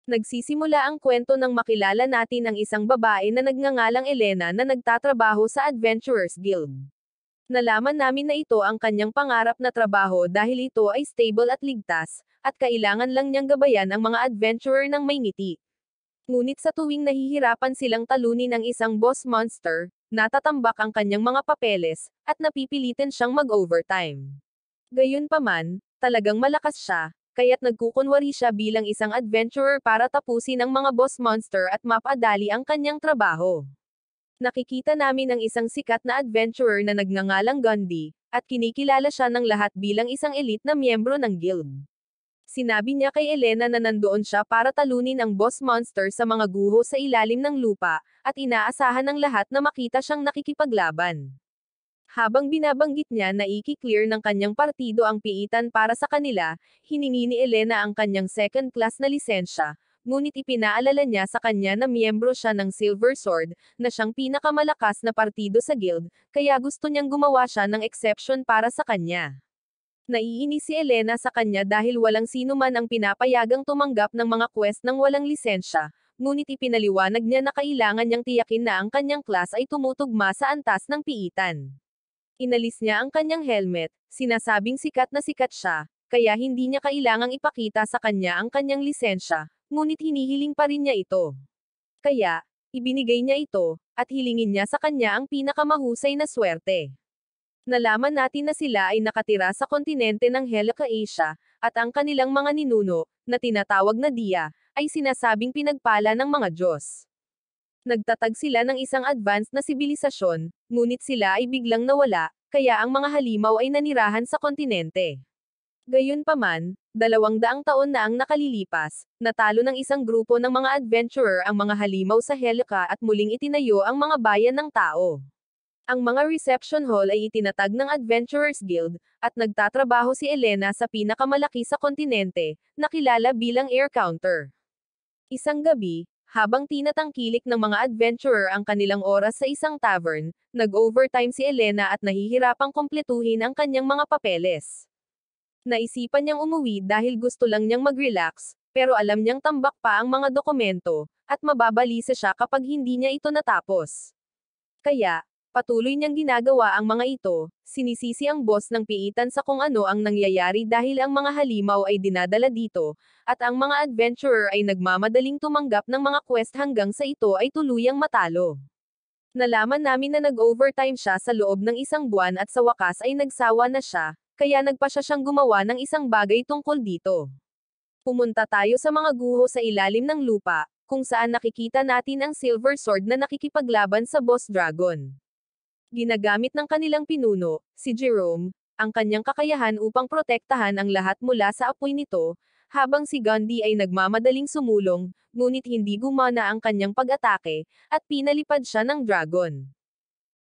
Nagsisimula ang kwento nang makilala natin ang isang babae na nagngangalang Elena na nagtatrabaho sa Adventurers Guild. Nalaman namin na ito ang kanyang pangarap na trabaho dahil ito ay stable at ligtas, at kailangan lang niyang gabayan ang mga adventurer ng may ngiti. Ngunit sa tuwing nahihirapan silang talunin ang isang boss monster, natatambak ang kanyang mga papeles, at napipilitin siyang mag-overtime. Gayunpaman, talagang malakas siya, kaya't nagkukunwari siya bilang isang adventurer para tapusin ang mga boss monster at mapadali ang kanyang trabaho. Nakikita namin ang isang sikat na adventurer na nagngangalang Gandhi, at kinikilala siya ng lahat bilang isang elite na miyembro ng guild. Sinabi niya kay Elena na nandoon siya para talunin ang boss monster sa mga guho sa ilalim ng lupa, at inaasahan ng lahat na makita siyang nakikipaglaban. Habang binabanggit niya na i-clear ng kanyang partido ang piitan para sa kanila, hiningi ni Elena ang kanyang second class na lisensya, ngunit ipinaalala niya sa kanya na miyembro siya ng Silver Sword, na siyang pinakamalakas na partido sa guild, kaya gusto niyang gumawa siya ng exception para sa kanya. Naiinis si Elena sa kanya dahil walang sino man ang pinapayagang tumanggap ng mga quest ng walang lisensya, ngunit ipinaliwanag niya na kailangan niyang tiyakin na ang kanyang class ay tumutugma sa antas ng piitan. Inalis niya ang kanyang helmet, sinasabing sikat na sikat siya, kaya hindi niya kailangang ipakita sa kanya ang kanyang lisensya, ngunit hinihiling pa rin niya ito. Kaya, ibinigay niya ito, at hilingin niya sa kanya ang pinakamahusay na swerte. Nalaman natin na sila ay nakatira sa kontinente ng Helica Asia, at ang kanilang mga ninuno, na tinatawag na Dia, ay sinasabing pinagpala ng mga Diyos. Nagtatag sila ng isang advanced na sibilisasyon, ngunit sila ay biglang nawala, kaya ang mga halimaw ay nanirahan sa kontinente. Gayunpaman, 200 taon na ang nakalilipas, natalo ng isang grupo ng mga adventurer ang mga halimaw sa Helica at muling itinayo ang mga bayan ng tao. Ang mga reception hall ay itinatag ng Adventurers Guild, at nagtatrabaho si Elena sa pinakamalaki sa kontinente, na kilala bilang Air Counter. Isang gabi, habang tinatangkilik ng mga adventurer ang kanilang oras sa isang tavern, nag-overtime si Elena at nahihirapang kumpletuhin ang kanyang mga papeles. Naisipan niyang umuwi dahil gusto lang niyang mag-relax, pero alam niyang tambak pa ang mga dokumento, at mababalisa siya kapag hindi niya ito natapos. Kaya, patuloy niyang ginagawa ang mga ito, sinisisi ang boss ng piitan sa kung ano ang nangyayari dahil ang mga halimaw ay dinadala dito, at ang mga adventurer ay nagmamadaling tumanggap ng mga quest hanggang sa ito ay tuluyang matalo. Nalaman namin na nag-overtime siya sa loob ng isang buwan at sa wakas ay nagsawa na siya, kaya nagpa siya siyang gumawa ng isang bagay tungkol dito. Pumunta tayo sa mga guho sa ilalim ng lupa, kung saan nakikita natin ang Silver Sword na nakikipaglaban sa Boss Dragon. Ginagamit ng kanilang pinuno, si Jerome, ang kanyang kakayahan upang protektahan ang lahat mula sa apoy nito, habang si Gandhi ay nagmamadaling sumulong, ngunit hindi gumana ang kanyang pag-atake, at pinalipad siya ng dragon.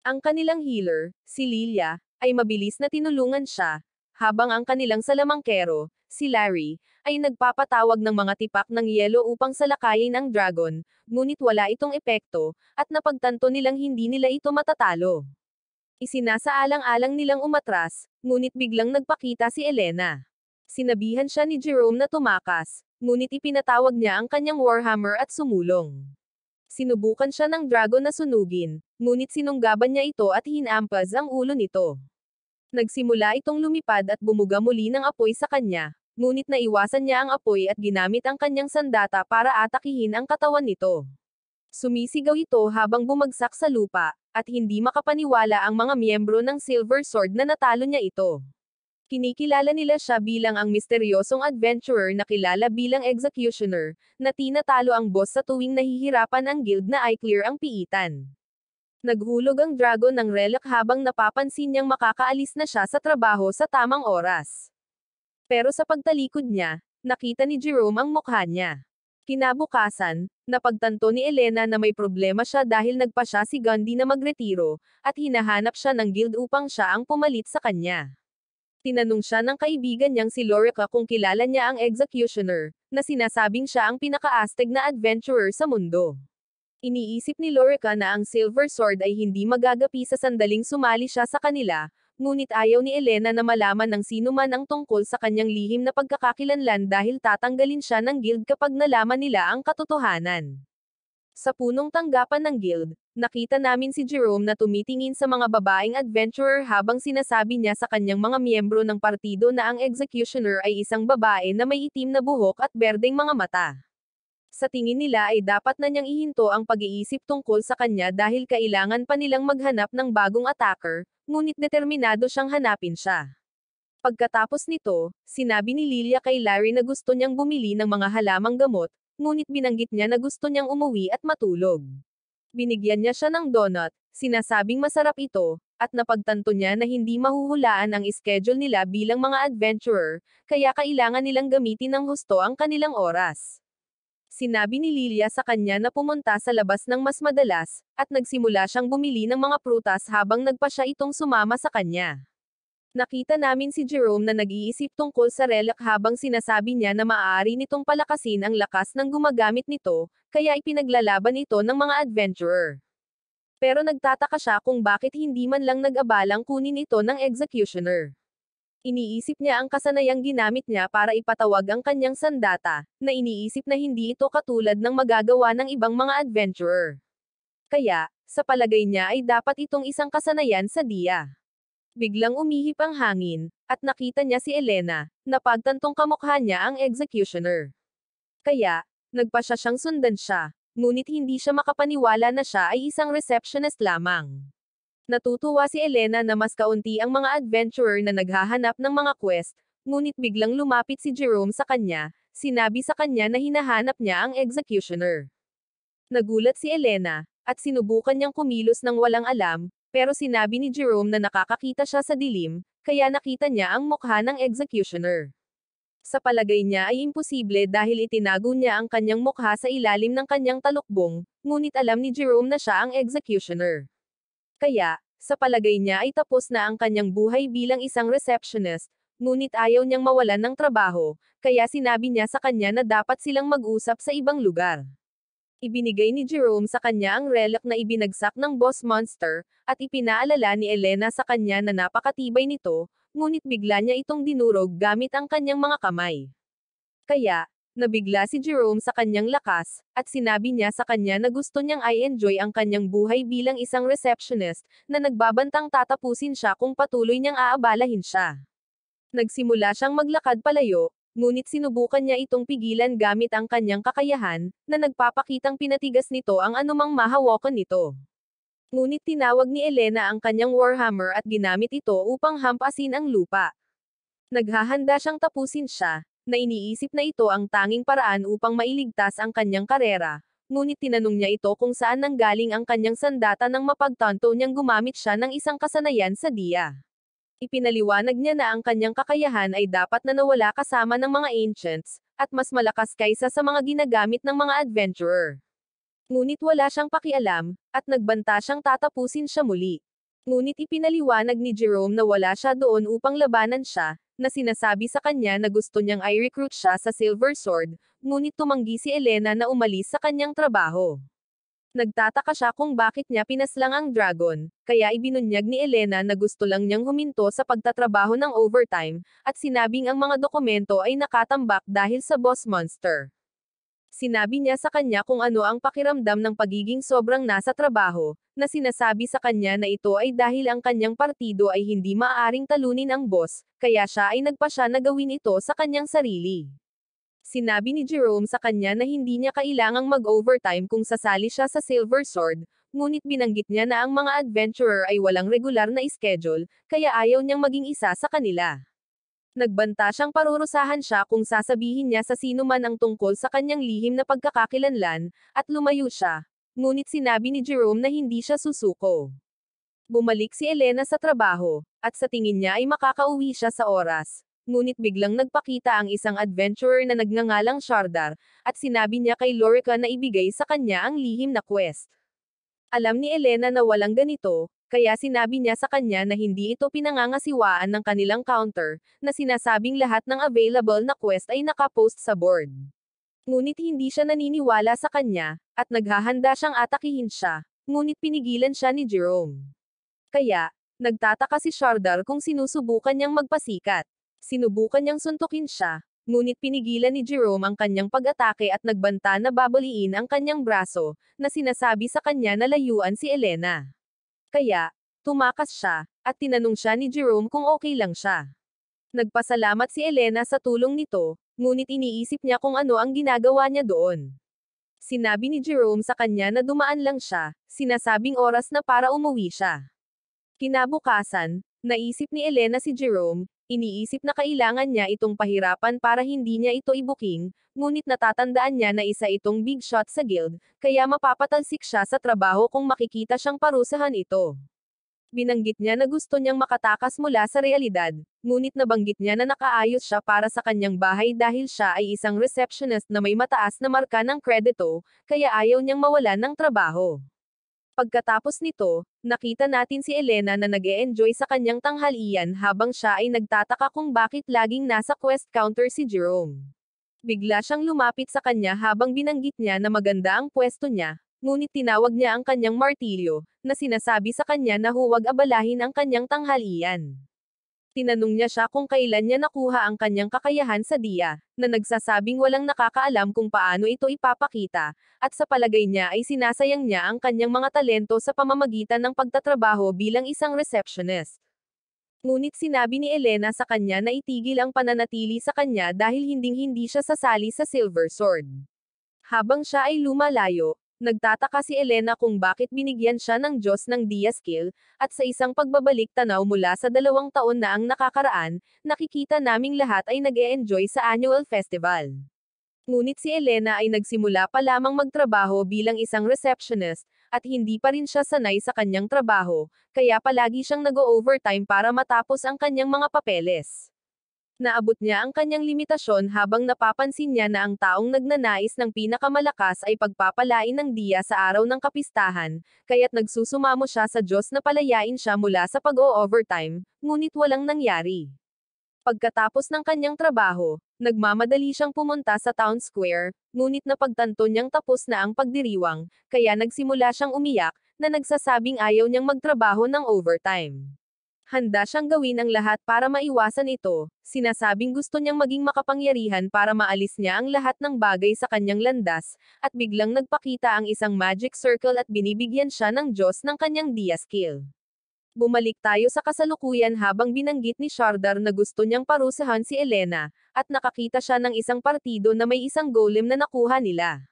Ang kanilang healer, si Lilia, ay mabilis na tinulungan siya, habang ang kanilang salamangkero, si Larry, ay nagpapatawag ng mga tipak ng yelo upang salakayin ang dragon, ngunit wala itong epekto, at napagtanto nilang hindi nila ito matatalo. Isinasaalang-alang nilang umatras, ngunit biglang nagpakita si Elena. Sinabihan siya ni Jerome na tumakas, ngunit ipinatawag niya ang kanyang Warhammer at sumulong. Sinubukan siya ng dragon na sunugin, ngunit sinunggaban niya ito at hinampas ang ulo nito. Nagsimula itong lumipad at bumuga muli ng apoy sa kanya, ngunit naiwasan niya ang apoy at ginamit ang kanyang sandata para atakihin ang katawan nito. Sumisigaw ito habang bumagsak sa lupa, at hindi makapaniwala ang mga miyembro ng Silver Sword na natalo niya ito. Kinikilala nila siya bilang ang misteryosong adventurer na kilala bilang Executioner, na tinatalo ang boss sa tuwing nahihirapan ang guild na i-clear ang piitan. Naghulog ang dragon ng relic habang napapansin niyang makakaalis na siya sa trabaho sa tamang oras. Pero sa pagtalikod niya, nakita ni Jerome ang mukha niya. Kinabukasan, napagtanto ni Elena na may problema siya dahil nagpa siya si Gandhi na magretiro, at hinahanap siya ng guild upang siya ang pumalit sa kanya. Tinanong siya ng kaibigan niyang si Lorica kung kilala niya ang Executioner, na sinasabing siya ang pinaka-astig na adventurer sa mundo. Iniisip ni Lorica na ang Silver Sword ay hindi magagapi sa sandaling sumali siya sa kanila, ngunit ayaw ni Elena na malaman ng sino man ang tungkol sa kanyang lihim na pagkakakilanlan dahil tatanggalin siya ng guild kapag nalaman nila ang katotohanan. Sa punong tanggapan ng guild, nakita namin si Jerome na tumitingin sa mga babaeng adventurer habang sinasabi niya sa kanyang mga miyembro ng partido na ang executioner ay isang babae na may itim na buhok at berdeng mga mata. Sa tingin nila ay dapat na niyang ihinto ang pag-iisip tungkol sa kanya dahil kailangan pa nilang maghanap ng bagong attacker, ngunit determinado siyang hanapin siya. Pagkatapos nito, sinabi ni Lilia kay Larry na gusto niyang bumili ng mga halamang gamot, ngunit binanggit niya na gusto niyang umuwi at matulog. Binigyan niya siya ng donut, sinasabing masarap ito, at napagtanto niya na hindi mahuhulaan ang schedule nila bilang mga adventurer, kaya kailangan nilang gamitin ng husto ang kanilang oras. Sinabi ni Lilia sa kanya na pumunta sa labas ng mas madalas, at nagsimula siyang bumili ng mga prutas habang nagpa siya itong sumama sa kanya. Nakita namin si Jerome na nag-iisip tungkol sa relic habang sinasabi niya na maaari nitong palakasin ang lakas ng gumagamit nito, kaya ipinaglalaban ito ng mga adventurer. Pero nagtataka siya kung bakit hindi man lang nag-abalang kunin ito ng executioner. Iniisip niya ang kasanayang ginamit niya para ipatawag ang kanyang sandata, na iniisip na hindi ito katulad ng magagawa ng ibang mga adventurer. Kaya, sa palagay niya ay dapat itong isang kasanayan sa diya. Biglang umihip ang hangin, at nakita niya si Elena, na pagtantong kamukha niya ang executioner. Kaya, nagpa siyang sundan siya, ngunit hindi siya makapaniwala na siya ay isang receptionist lamang. Natutuwa si Elena na mas kaunti ang mga adventurer na naghahanap ng mga quest, ngunit biglang lumapit si Jerome sa kanya, sinabi sa kanya na hinahanap niya ang executioner. Nagulat si Elena, at sinubukan niyang kumilos ng walang alam, pero sinabi ni Jerome na nakakakita siya sa dilim, kaya nakita niya ang mukha ng executioner. Sa palagay niya ay imposible dahil itinago niya ang kanyang mukha sa ilalim ng kanyang talukbong, ngunit alam ni Jerome na siya ang executioner. Kaya, sa palagay niya ay tapos na ang kanyang buhay bilang isang receptionist, ngunit ayaw niyang mawalan ng trabaho, kaya sinabi niya sa kanya na dapat silang mag-usap sa ibang lugar. Ibinigay ni Jerome sa kanya ang relic na ibinagsak ng Boss Monster, at ipinaalala ni Elena sa kanya na napakatibay nito, ngunit bigla niya itong dinurog gamit ang kanyang mga kamay. Kaya, nabigla si Jerome sa kanyang lakas, at sinabi niya sa kanya na gusto niyang i-enjoy ang kanyang buhay bilang isang receptionist, na nagbabantang tatapusin siya kung patuloy niyang aabalahin siya. Nagsimula siyang maglakad palayo, ngunit sinubukan niya itong pigilan gamit ang kanyang kakayahan, na nagpapakitang pinatigas nito ang anumang mahawakan nito. Ngunit tinawag ni Elena ang kanyang Warhammer at ginamit ito upang hampasin ang lupa. Naghahanda siyang tapusin siya, na iniisip na ito ang tanging paraan upang mailigtas ang kanyang karera, ngunit tinanong niya ito kung saan nanggaling ang kanyang sandata nang mapagtanto niyang gumamit siya ng isang kasanayan sa diya. Ipinaliwanag niya na ang kanyang kakayahan ay dapat na nawala kasama ng mga ancients, at mas malakas kaysa sa mga ginagamit ng mga adventurer. Ngunit wala siyang pakialam, at nagbanta siyang tatapusin siya muli. Ngunit ipinaliwanag ni Jerome na wala siya doon upang labanan siya, na sinasabi sa kanya na gusto niyang i-recruit siya sa Silver Sword, ngunit tumanggi si Elena na umalis sa kanyang trabaho. Nagtataka siya kung bakit niya pinaslang ang dragon, kaya ibinunyag ni Elena na gusto lang niyang huminto sa pagtatrabaho ng overtime, at sinabing ang mga dokumento ay nakatambak dahil sa Boss Monster. Sinabi niya sa kanya kung ano ang pakiramdam ng pagiging sobrang nasa trabaho, na sinasabi sa kanya na ito ay dahil ang kanyang partido ay hindi maaaring talunin ang boss, kaya siya ay nagpasya na gawin ito sa kanyang sarili. Sinabi ni Jerome sa kanya na hindi niya kailangang mag-overtime kung sasali siya sa Silver Sword, ngunit binanggit niya na ang mga adventurer ay walang regular na schedule, kaya ayaw niyang maging isa sa kanila. Nagbanta siyang parurusahan siya kung sasabihin niya sa sino man ang tungkol sa kanyang lihim na pagkakakilanlan, at lumayo siya. Ngunit sinabi ni Jerome na hindi siya susuko. Bumalik si Elena sa trabaho, at sa tingin niya ay makakauwi siya sa oras. Ngunit biglang nagpakita ang isang adventurer na nagngangalang Shardar, at sinabi niya kay Lorica na ibigay sa kanya ang lihim na quest. Alam ni Elena na walang ganito, kaya sinabi niya sa kanya na hindi ito pinangangasiwaan ng kanilang counter, na sinasabing lahat ng available na quest ay nakapost sa board. Ngunit hindi siya naniniwala sa kanya, at naghahanda siyang atakihin siya, ngunit pinigilan siya ni Jerome. Kaya, Nagtataka si Shardar kung sinusubukan niyang magpasikat. Sinubukan niyang suntukin siya, ngunit pinigilan ni Jerome ang kanyang pag-atake at nagbanta na babaliin ang kanyang braso, na sinasabi sa kanya na layuan si Elena. Kaya, tumakas siya, at tinanong siya ni Jerome kung okay lang siya. Nagpasalamat si Elena sa tulong nito, ngunit iniisip niya kung ano ang ginagawa niya doon. Sinabi ni Jerome sa kanya na dumaan lang siya, sinasabing oras na para umuwi siya. Kinabukasan, naisip ni Elena si Jerome, iniisip na kailangan niya itong pahirapan para hindi niya ito ibuking, ngunit natatandaan niya na isa itong big shot sa guild, kaya mapapatalsik siya sa trabaho kung makikita siyang parusahan ito. Binanggit niya na gusto niyang makatakas mula sa realidad, ngunit nabanggit niya na nakaayos siya para sa kanyang bahay dahil siya ay isang receptionist na may mataas na marka ng kredito, kaya ayaw niyang mawalan ng trabaho. Pagkatapos nito, nakita natin si Elena na nag-e-enjoy sa kanyang tanghalian habang siya ay nagtataka kung bakit laging nasa quest counter si Jerome. Bigla siyang lumapit sa kanya habang binanggit niya na maganda ang pwesto niya, ngunit tinawag niya ang kanyang martilyo, na sinasabi sa kanya na huwag abalahin ang kanyang tanghalian. Tinanong niya siya kung kailan niya nakuha ang kanyang kakayahan sa diya, na nagsasabing walang nakakaalam kung paano ito ipapakita, at sa palagay niya ay sinasayang niya ang kanyang mga talento sa pamamagitan ng pagtatrabaho bilang isang receptionist. Ngunit sinabi ni Elena sa kanya na itigil ang pananatili sa kanya dahil hinding-hindi siya sasali sa Silver Sword. Habang siya ay lumalayo, nagtataka si Elena kung bakit binigyan siya ng Diyos ng Dia skill, at sa isang pagbabalik tanaw mula sa 2 taon na ang nakakaraan, nakikita naming lahat ay nag-e-enjoy sa annual festival. Ngunit si Elena ay nagsimula pa lamang magtrabaho bilang isang receptionist, at hindi pa rin siya sanay sa kanyang trabaho, kaya palagi siyang nag-o-overtime para matapos ang kanyang mga papeles. Naabot niya ang kanyang limitasyon habang napapansin niya na ang taong nagnanais ng pinakamalakas ay pagpapalain ng diya sa araw ng kapistahan, kaya't nagsusumamo siya sa Diyos na palayain siya mula sa pag-o-overtime, ngunit walang nangyari. Pagkatapos ng kanyang trabaho, nagmamadali siyang pumunta sa town square, ngunit napagtanto niyang tapos na ang pagdiriwang, kaya nagsimula siyang umiyak, na nagsasabing ayaw niyang magtrabaho ng overtime. Handa siyang gawin ang lahat para maiwasan ito, sinasabing gusto niyang maging makapangyarihan para maalis niya ang lahat ng bagay sa kanyang landas, at biglang nagpakita ang isang magic circle at binibigyan siya ng Diyos ng kanyang Dia skill. Bumalik tayo sa kasalukuyan habang binanggit ni Shardar na gusto niyang parusahan si Elena, at nakakita siya ng isang partido na may isang golem na nakuha nila.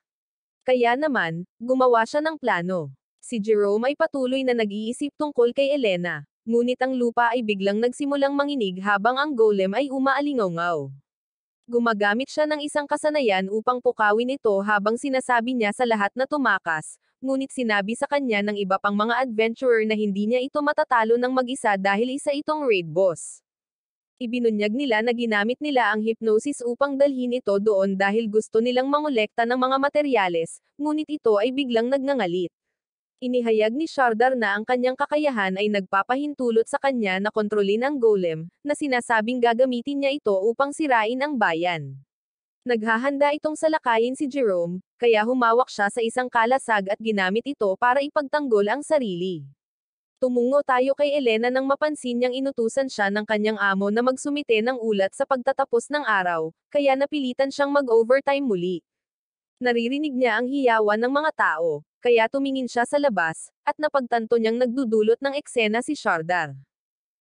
Kaya naman, gumawa siya ng plano. Si Jerome ay patuloy na nag-iisip tungkol kay Elena. Ngunit ang lupa ay biglang nagsimulang manginig habang ang golem ay umaalingaw. Gumagamit siya ng isang kasanayan upang pukawin ito habang sinasabi niya sa lahat na tumakas, ngunit sinabi sa kanya ng iba pang mga adventurer na hindi niya ito matatalo ng mag-isa dahil isa itong raid boss. Ibinunyag nila na ginamit nila ang hypnosis upang dalhin ito doon dahil gusto nilang mangolekta ng mga materyales, ngunit ito ay biglang nagngangalit. Inihayag ni Shardar na ang kanyang kakayahan ay nagpapahintulot sa kanya na kontrolin ang golem, na sinasabing gagamitin niya ito upang sirain ang bayan. Naghahanda itong salakayin si Jerome, kaya humawak siya sa isang kalasag at ginamit ito para ipagtanggol ang sarili. Tumungo tayo kay Elena nang mapansin niyang inutusan siya ng kanyang amo na magsumite ng ulat sa pagtatapos ng araw, kaya napilitan siyang mag-overtime muli. Naririnig niya ang hiyawan ng mga tao, kaya tumingin siya sa labas, at napagtanto niyang nagdudulot ng eksena si Shardar.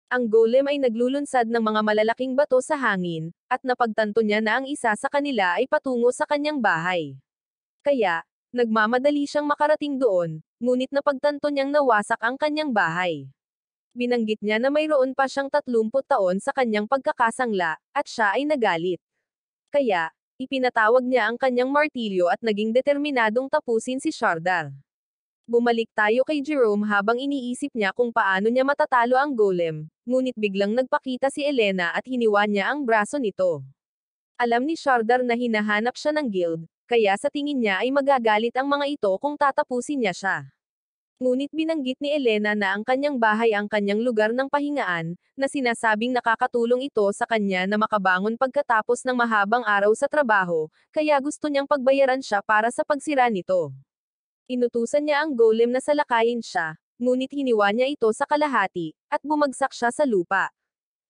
Ang golem ay naglulunsad ng mga malalaking bato sa hangin, at napagtanto niya na ang isa sa kanila ay patungo sa kanyang bahay. Kaya, nagmamadali siyang makarating doon, ngunit napagtanto niyang nawasak ang kanyang bahay. Binanggit niya na mayroon pa siyang 30 taon sa kanyang pagkakasangla, at siya ay nagalit. Kaya, ipinatawag niya ang kanyang martilyo at naging determinadong tapusin si Shardar. Bumalik tayo kay Jerome habang iniisip niya kung paano niya matatalo ang golem, ngunit biglang nagpakita si Elena at hiniwa niya ang braso nito. Alam ni Shardar na hinahanap siya ng guild, kaya sa tingin niya ay magagalit ang mga ito kung tatapusin niya siya. Ngunit binanggit ni Elena na ang kanyang bahay ang kanyang lugar ng pahingaan, na sinasabing nakakatulong ito sa kanya na makabangon pagkatapos ng mahabang araw sa trabaho, kaya gusto niyang pagbayaran siya para sa pagsira nito. Inutusan niya ang golem na salakayin siya, ngunit hiniwa niya ito sa kalahati, at bumagsak siya sa lupa.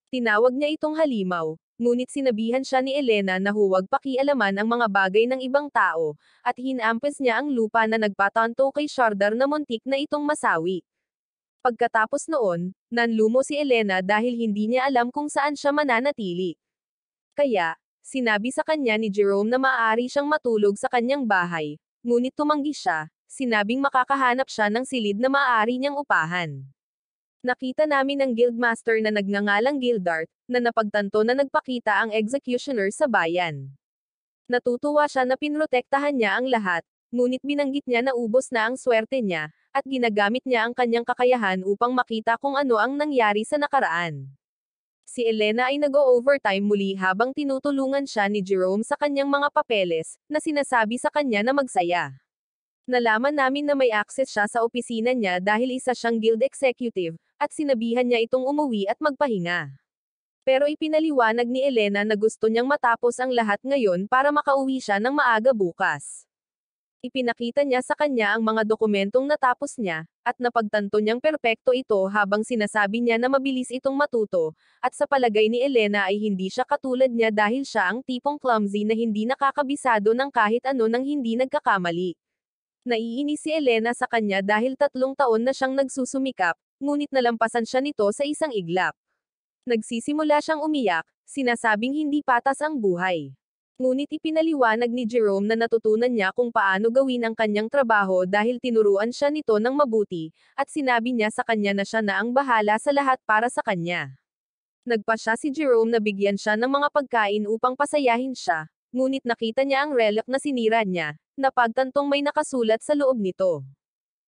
Tinawag niya itong halimaw, ngunit sinabihan siya ni Elena na huwag pakialaman ang mga bagay ng ibang tao, at hinampes niya ang lupa na nagpatanto kay Shardar na muntik na itong masawi. Pagkatapos noon, nanlumo si Elena dahil hindi niya alam kung saan siya mananatili. Kaya, sinabi sa kanya ni Jerome na maaari siyang matulog sa kanyang bahay, ngunit tumanggi siya, sinabing makakahanap siya ng silid na maaari niyang upahan. Nakita namin ang guildmaster na nagngangalang Gildart, na napagtanto na nagpakita ang executioner sa bayan. Natutuwa siya na pinrotektahan niya ang lahat, ngunit binanggit niya na ubos na ang swerte niya, at ginagamit niya ang kanyang kakayahan upang makita kung ano ang nangyari sa nakaraan. Si Elena ay nag-o-overtime muli habang tinutulungan siya ni Jerome sa kanyang mga papeles, na sinasabi sa kanya na magsaya. Nalaman namin na may access siya sa opisina niya dahil isa siyang guild executive, at sinabihan niya itong umuwi at magpahinga. Pero ipinaliwanag ni Elena na gusto niyang matapos ang lahat ngayon para makauwi siya ng maaga bukas. Ipinakita niya sa kanya ang mga dokumentong natapos niya, at napagtanto niyang perpekto ito habang sinasabi niya na mabilis itong matuto, at sa palagay ni Elena ay hindi siya katulad niya dahil siya ang tipong clumsy na hindi nakakabisado ng kahit ano nang hindi nagkakamali. Naiinis si Elena sa kanya dahil 3 taon na siyang nagsusumikap, ngunit nalampasan siya nito sa isang iglap. Nagsisimula siyang umiyak, sinasabing hindi patas ang buhay. Ngunit ipinaliwanag ni Jerome na natutunan niya kung paano gawin ang kanyang trabaho dahil tinuruan siya nito ng mabuti, at sinabi niya sa kanya na siya na ang bahala sa lahat para sa kanya. Nagpasya si Jerome na bigyan siya ng mga pagkain upang pasayahin siya, ngunit nakita niya ang relic na sinira niya, na pagtantong may nakasulat sa loob nito.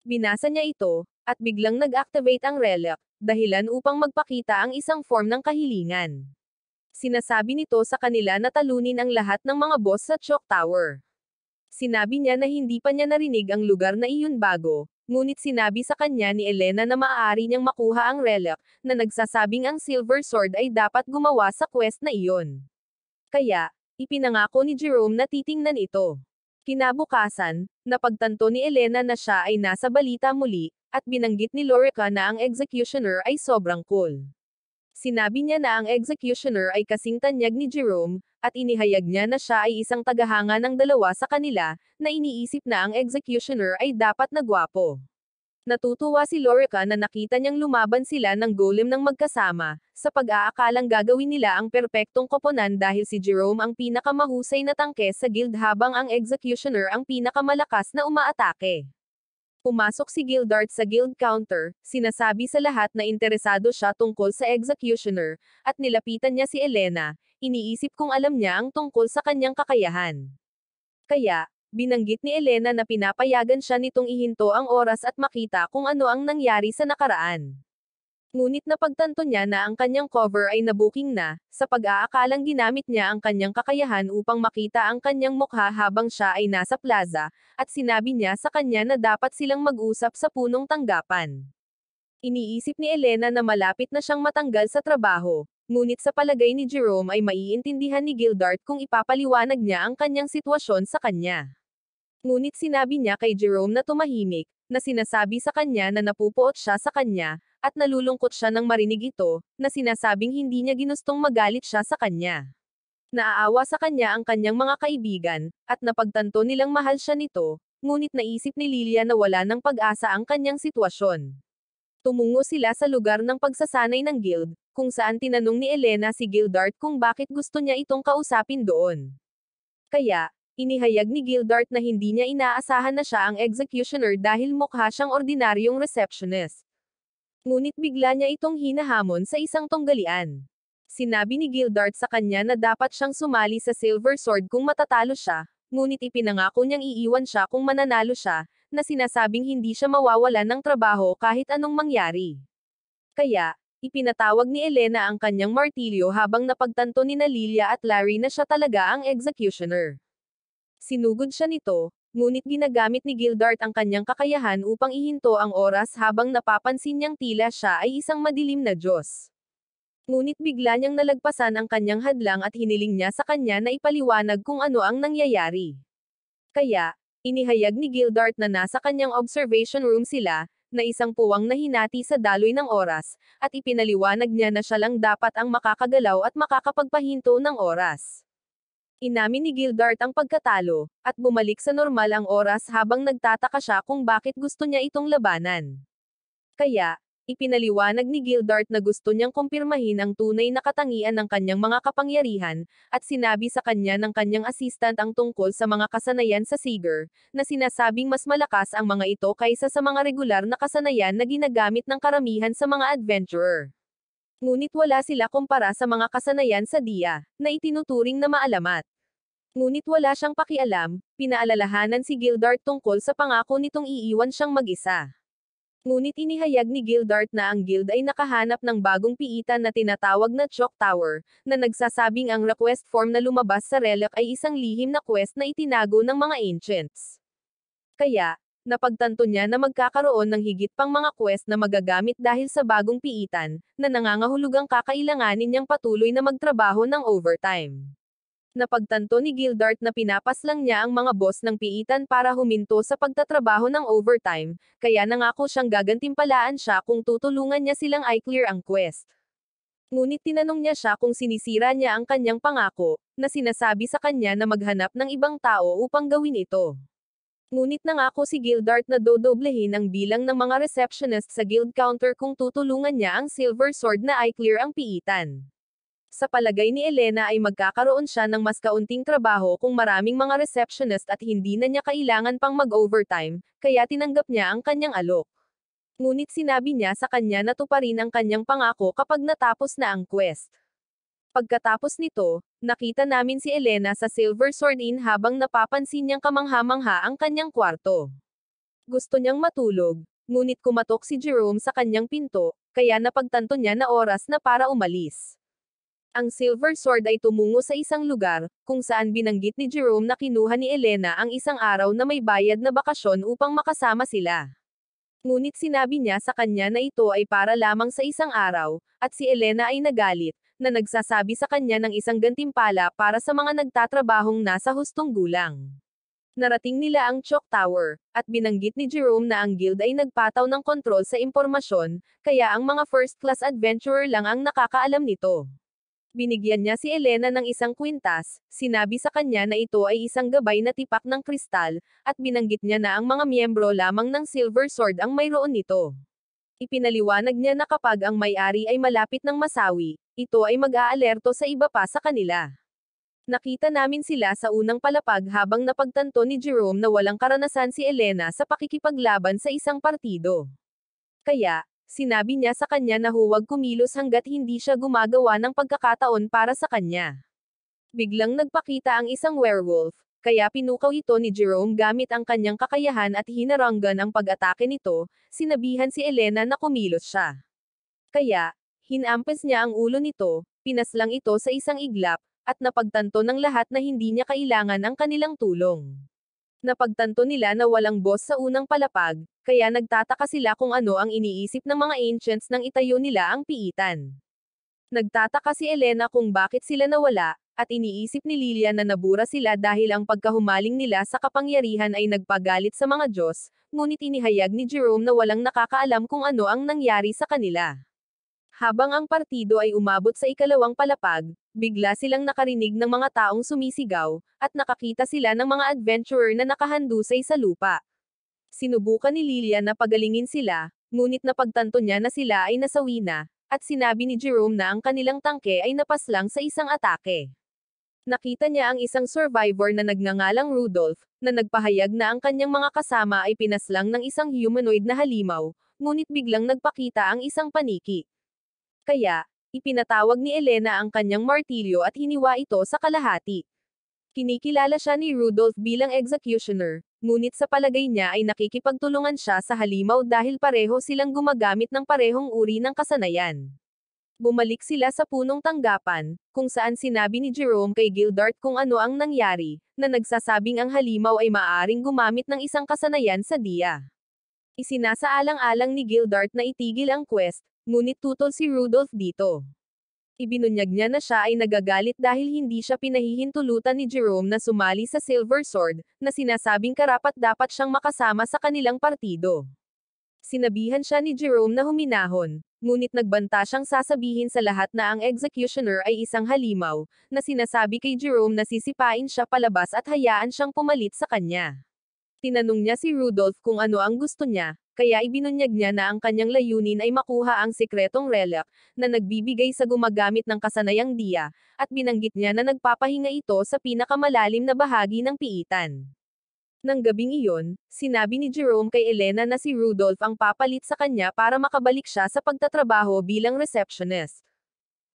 Binasa niya ito, at biglang nag-activate ang relic, dahilan upang magpakita ang isang form ng kahilingan. Sinasabi nito sa kanila na talunin ang lahat ng mga boss sa Chalk Tower. Sinabi niya na hindi pa niya narinig ang lugar na iyon bago, ngunit sinabi sa kanya ni Elena na maaari niyang makuha ang relic, na nagsasabing ang Silver Sword ay dapat gumawa sa quest na iyon. Kaya, ipinangako ni Jerome na titingnan ito. Kinabukasan, napagtanto ni Elena na siya ay nasa balita muli, at binanggit ni Lorica na ang executioner ay sobrang cool. Sinabi niya na ang executioner ay kasing tanyag ni Jerome, at inihayag niya na siya ay isang tagahanga ng dalawa sa kanila, na iniisip na ang executioner ay dapat na gwapo. Natutuwa si Lorica na nakita niyang lumaban sila ng golem ng magkasama, sa pag-aakalang gagawin nila ang perpektong koponan dahil si Jerome ang pinakamahusay na tangke sa guild habang ang executioner ang pinakamalakas na umaatake. Pumasok si Gildart sa guild counter, sinasabi sa lahat na interesado siya tungkol sa executioner, at nilapitan niya si Elena, iniisip kung alam niya ang tungkol sa kanyang kakayahan. Kaya, binanggit ni Elena na pinapayagan siya nitong ihinto ang oras at makita kung ano ang nangyari sa nakaraan. Ngunit napagtanto niya na ang kanyang cover ay nabuking na, sa pag-aakalang ginamit niya ang kanyang kakayahan upang makita ang kanyang mukha habang siya ay nasa plaza, at sinabi niya sa kanya na dapat silang mag-usap sa punong tanggapan. Iniisip ni Elena na malapit na siyang matanggal sa trabaho, ngunit sa palagay ni Jerome ay maiintindihan ni Gildart kung ipapaliwanag niya ang kanyang sitwasyon sa kanya. Ngunit sinabi niya kay Jerome na tumahimik, na sinasabi sa kanya na napupuot siya sa kanya, at nalulungkot siya nang marinig ito, na sinasabing hindi niya ginustong magalit siya sa kanya. Naaawa sa kanya ang kanyang mga kaibigan, at napagtanto nilang mahal siya nito, ngunit naisip ni Lilia na wala ng pag-asa ang kanyang sitwasyon. Tumungo sila sa lugar ng pagsasanay ng guild, kung saan tinanong ni Elena si Gildart kung bakit gusto niya itong kausapin doon. Kaya, inihayag ni Gildart na hindi niya inaasahan na siya ang executioner dahil mukha siyang ordinaryong receptionist. Ngunit bigla niya itong hinahamon sa isang tunggalian. Sinabi ni Gildart sa kanya na dapat siyang sumali sa Silver Sword kung matatalo siya, ngunit ipinangako niyang iiwan siya kung mananalo siya, na sinasabing hindi siya mawawalan ng trabaho kahit anong mangyari. Kaya, ipinatawag ni Elena ang kanyang martilyo habang napagtanto ni Lilia at Larry na siya talaga ang executioner. Sinugod siya nito, ngunit ginagamit ni Gildart ang kanyang kakayahan upang ihinto ang oras habang napapansin niyang tila siya ay isang madilim na Diyos. Ngunit bigla niyang nalagpasan ang kanyang hadlang at hiniling niya sa kanya na ipaliwanag kung ano ang nangyayari. Kaya, inihayag ni Gildart na nasa kanyang observation room sila, na isang puwang na hinati sa daloy ng oras, at ipinaliwanag niya na siya lang dapat ang makakagalaw at makakapagpahinto ng oras. Inamin ni Gildart ang pagkatalo, at bumalik sa normal ang oras habang nagtataka siya kung bakit gusto niya itong labanan. Kaya, ipinaliwanag ni Gildart na gusto niyang kumpirmahin ang tunay na katangian ng kanyang mga kapangyarihan, at sinabi sa kanya ng kanyang assistant ang tungkol sa mga kasanayan sa Seeger, na sinasabing mas malakas ang mga ito kaysa sa mga regular na kasanayan na ginagamit ng karamihan sa mga adventurer. Ngunit wala sila kumpara sa mga kasanayan sa Dia, na itinuturing na maalamat. Ngunit wala siyang pakialam, pinaalalahanan si Gildart tungkol sa pangako nitong iiwan siyang mag-isa. Ngunit inihayag ni Gildart na ang guild ay nakahanap ng bagong piitan na tinatawag na Chalk Tower, na nagsasabing ang request form na lumabas sa relic ay isang lihim na quest na itinago ng mga ancients. Kaya, napagtanto niya na magkakaroon ng higit pang mga quest na magagamit dahil sa bagong piitan, na nangangahulugang kakailanganin niyang patuloy na magtrabaho ng overtime. Napagtanto ni Gildart na pinapaslang niya ang mga boss ng piitan para huminto sa pagtatrabaho ng overtime, kaya nangako siyang gagantimpalaan siya kung tutulungan niya silang i-clear ang quest. Ngunit tinanong niya siya kung sinisira niya ang kanyang pangako, na sinasabi sa kanya na maghanap ng ibang tao upang gawin ito. Ngunit nangako si Gildart na dodoblehin ang bilang ng mga receptionist sa guild counter kung tutulungan niya ang Silver Sword na i-clear ang piitan. Sa palagay ni Elena ay magkakaroon siya ng mas kaunting trabaho kung maraming mga receptionist at hindi na niya kailangan pang mag-overtime, kaya tinanggap niya ang kanyang alok. Ngunit sinabi niya sa kanya na tuparin ang kanyang pangako kapag natapos na ang quest. Pagkatapos nito, nakita namin si Elena sa Silver Sword Inn habang napapansin niyang kamangha-mangha ang kanyang kwarto. Gusto niyang matulog, ngunit kumatok si Jerome sa kanyang pinto, kaya napagtanto niya na oras na para umalis. Ang Silver Sword ay tumungo sa isang lugar, kung saan binanggit ni Jerome na kinuha ni Elena ang isang araw na may bayad na bakasyon upang makasama sila. Ngunit sinabi niya sa kanya na ito ay para lamang sa isang araw, at si Elena ay nagalit, na nagsasabi sa kanya ng isang gantimpala para sa mga nagtatrabahong nasa hustong gulang. Narating nila ang Chalk Tower, at binanggit ni Jerome na ang guild ay nagpataw ng kontrol sa impormasyon, kaya ang mga first-class adventurer lang ang nakakaalam nito. Binigyan niya si Elena ng isang kwintas, sinabi sa kanya na ito ay isang gabay na tipak ng kristal, at binanggit niya na ang mga miyembro lamang ng Silver Sword ang mayroon nito. Ipinaliwanag niya na kapag ang may-ari ay malapit ng masawi, ito ay mag-aalerto sa iba pa sa kanila. Nakita namin sila sa unang palapag habang napagtanto ni Jerome na walang karanasan si Elena sa pakikipaglaban sa isang partido. Kaya, sinabi niya sa kanya na huwag kumilos hanggat hindi siya gumagawa ng pagkakataon para sa kanya. Biglang nagpakita ang isang werewolf, kaya pinukaw ito ni Jerome gamit ang kanyang kakayahan at hinaranggan ang pag-atake nito, sinabihan si Elena na kumilos siya. Kaya, hinampes niya ang ulo nito, pinaslang ito sa isang iglap, at napagtanto ng lahat na hindi niya kailangan ang kanilang tulong. Napagtanto nila na walang boss sa unang palapag, kaya nagtataka sila kung ano ang iniisip ng mga ancients nang itayo nila ang piitan. Nagtataka si Elena kung bakit sila nawala, at iniisip ni Lilia na nabura sila dahil ang pagkahumaling nila sa kapangyarihan ay nagpagalit sa mga Diyos, ngunit inihayag ni Jerome na walang nakakaalam kung ano ang nangyari sa kanila. Habang ang partido ay umabot sa ikalawang palapag, bigla silang nakarinig ng mga taong sumisigaw, at nakakita sila ng mga adventurer na nakahandusay sa lupa. Sinubukan ni Lilia na pagalingin sila, ngunit napagtanto niya na sila ay nasawi na, at sinabi ni Jerome na ang kanilang tangke ay napaslang sa isang atake. Nakita niya ang isang survivor na nagngangalang Rudolph, na nagpahayag na ang kanyang mga kasama ay pinaslang ng isang humanoid na halimaw, ngunit biglang nagpakita ang isang paniki. Kaya, ipinatawag ni Elena ang kanyang martilyo at hiniwa ito sa kalahati. Kinikilala siya ni Rudolph bilang executioner, ngunit sa palagay niya ay nakikipagtulungan siya sa halimaw dahil pareho silang gumagamit ng parehong uri ng kasanayan. Bumalik sila sa punong tanggapan, kung saan sinabi ni Jerome kay Gildart kung ano ang nangyari, na nagsasabing ang halimaw ay maaaring gumamit ng isang kasanayan sa Dia. Isinasaalang-alang ni Gildart na itigil ang quest, ngunit tutol si Rudolph dito. Ibinunyag niya na siya ay nagagalit dahil hindi siya pinahihintulutan ni Jerome na sumali sa Silver Sword, na sinasabing karapat-dapat siyang makasama sa kanilang partido. Sinabihan siya ni Jerome na huminahon, ngunit nagbanta siyang sasabihin sa lahat na ang executioner ay isang halimaw, na sinasabi kay Jerome na sisipain siya palabas at hayaan siyang pumalit sa kanya. Tinanong niya si Rudolph kung ano ang gusto niya, kaya ibinunyag niya na ang kanyang layunin ay makuha ang sikretong relic, na nagbibigay sa gumagamit ng kasanayang diya, at binanggit niya na nagpapahinga ito sa pinakamalalim na bahagi ng piitan. Nang gabing iyon, sinabi ni Jerome kay Elena na si Rudolph ang papalit sa kanya para makabalik siya sa pagtatrabaho bilang receptionist.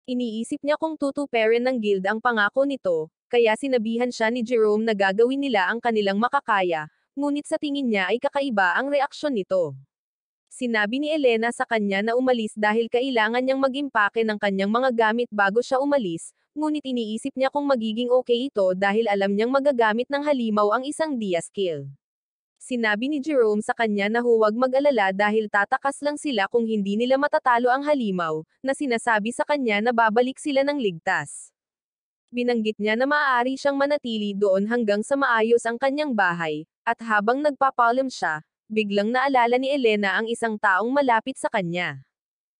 Iniisip niya kung tutuperin ng guild ang pangako nito, kaya sinabihan siya ni Jerome na gagawin nila ang kanilang makakaya, ngunit sa tingin niya ay kakaiba ang reaksyon nito. Sinabi ni Elena sa kanya na umalis dahil kailangan niyang mag-impake ng kanyang mga gamit bago siya umalis, ngunit iniisip niya kung magiging okay ito dahil alam niyang magagamit ng halimaw ang isang dia skill. Sinabi ni Jerome sa kanya na huwag mag-alala dahil tatakas lang sila kung hindi nila matatalo ang halimaw, na sinasabi sa kanya na babalik sila ng ligtas. Binanggit niya na maaari siyang manatili doon hanggang sa maayos ang kanyang bahay, at habang nagpapalim siya, biglang naalala ni Elena ang isang taong malapit sa kanya.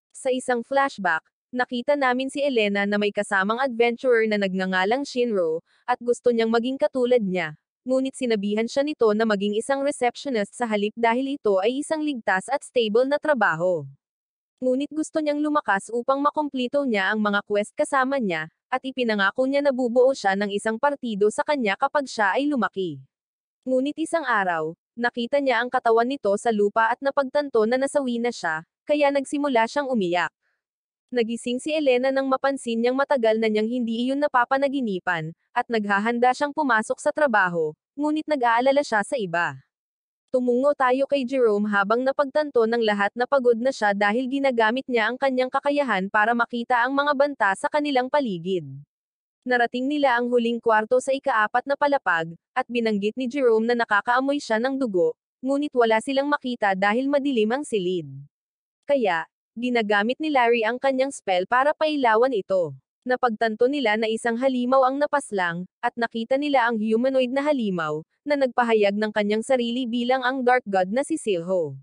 Sa isang flashback, nakita namin si Elena na may kasamang adventurer na nagngangalang Shinro, at gusto niyang maging katulad niya. Ngunit sinabihan siya nito na maging isang receptionist sa halip dahil ito ay isang ligtas at stable na trabaho. Ngunit gusto niyang lumakas upang makumplito niya ang mga quest kasama niya, at ipinangako niya na bubuo siya ng isang partido sa kanya kapag siya ay lumaki. Ngunit isang araw, nakita niya ang katawan nito sa lupa at napagtanto na nasawi na siya, kaya nagsimula siyang umiyak. Nagising si Elena nang mapansin niyang matagal na niyang hindi iyon napapanaginipan, at naghahanda siyang pumasok sa trabaho, ngunit nag-aalala siya sa iba. Tumungo tayo kay Jerome habang napagtanto ng lahat na pagod na siya dahil ginagamit niya ang kanyang kakayahan para makita ang mga banta sa kanilang paligid. Narating nila ang huling kwarto sa ika-4 na palapag, at binanggit ni Jerome na nakakaamoy siya ng dugo, ngunit wala silang makita dahil madilim ang silid. Kaya, ginagamit ni Larry ang kanyang spell para pailawan ito. Napagtanto nila na isang halimaw ang napaslang, at nakita nila ang humanoid na halimaw, na nagpahayag ng kanyang sarili bilang ang Dark God na si Silho.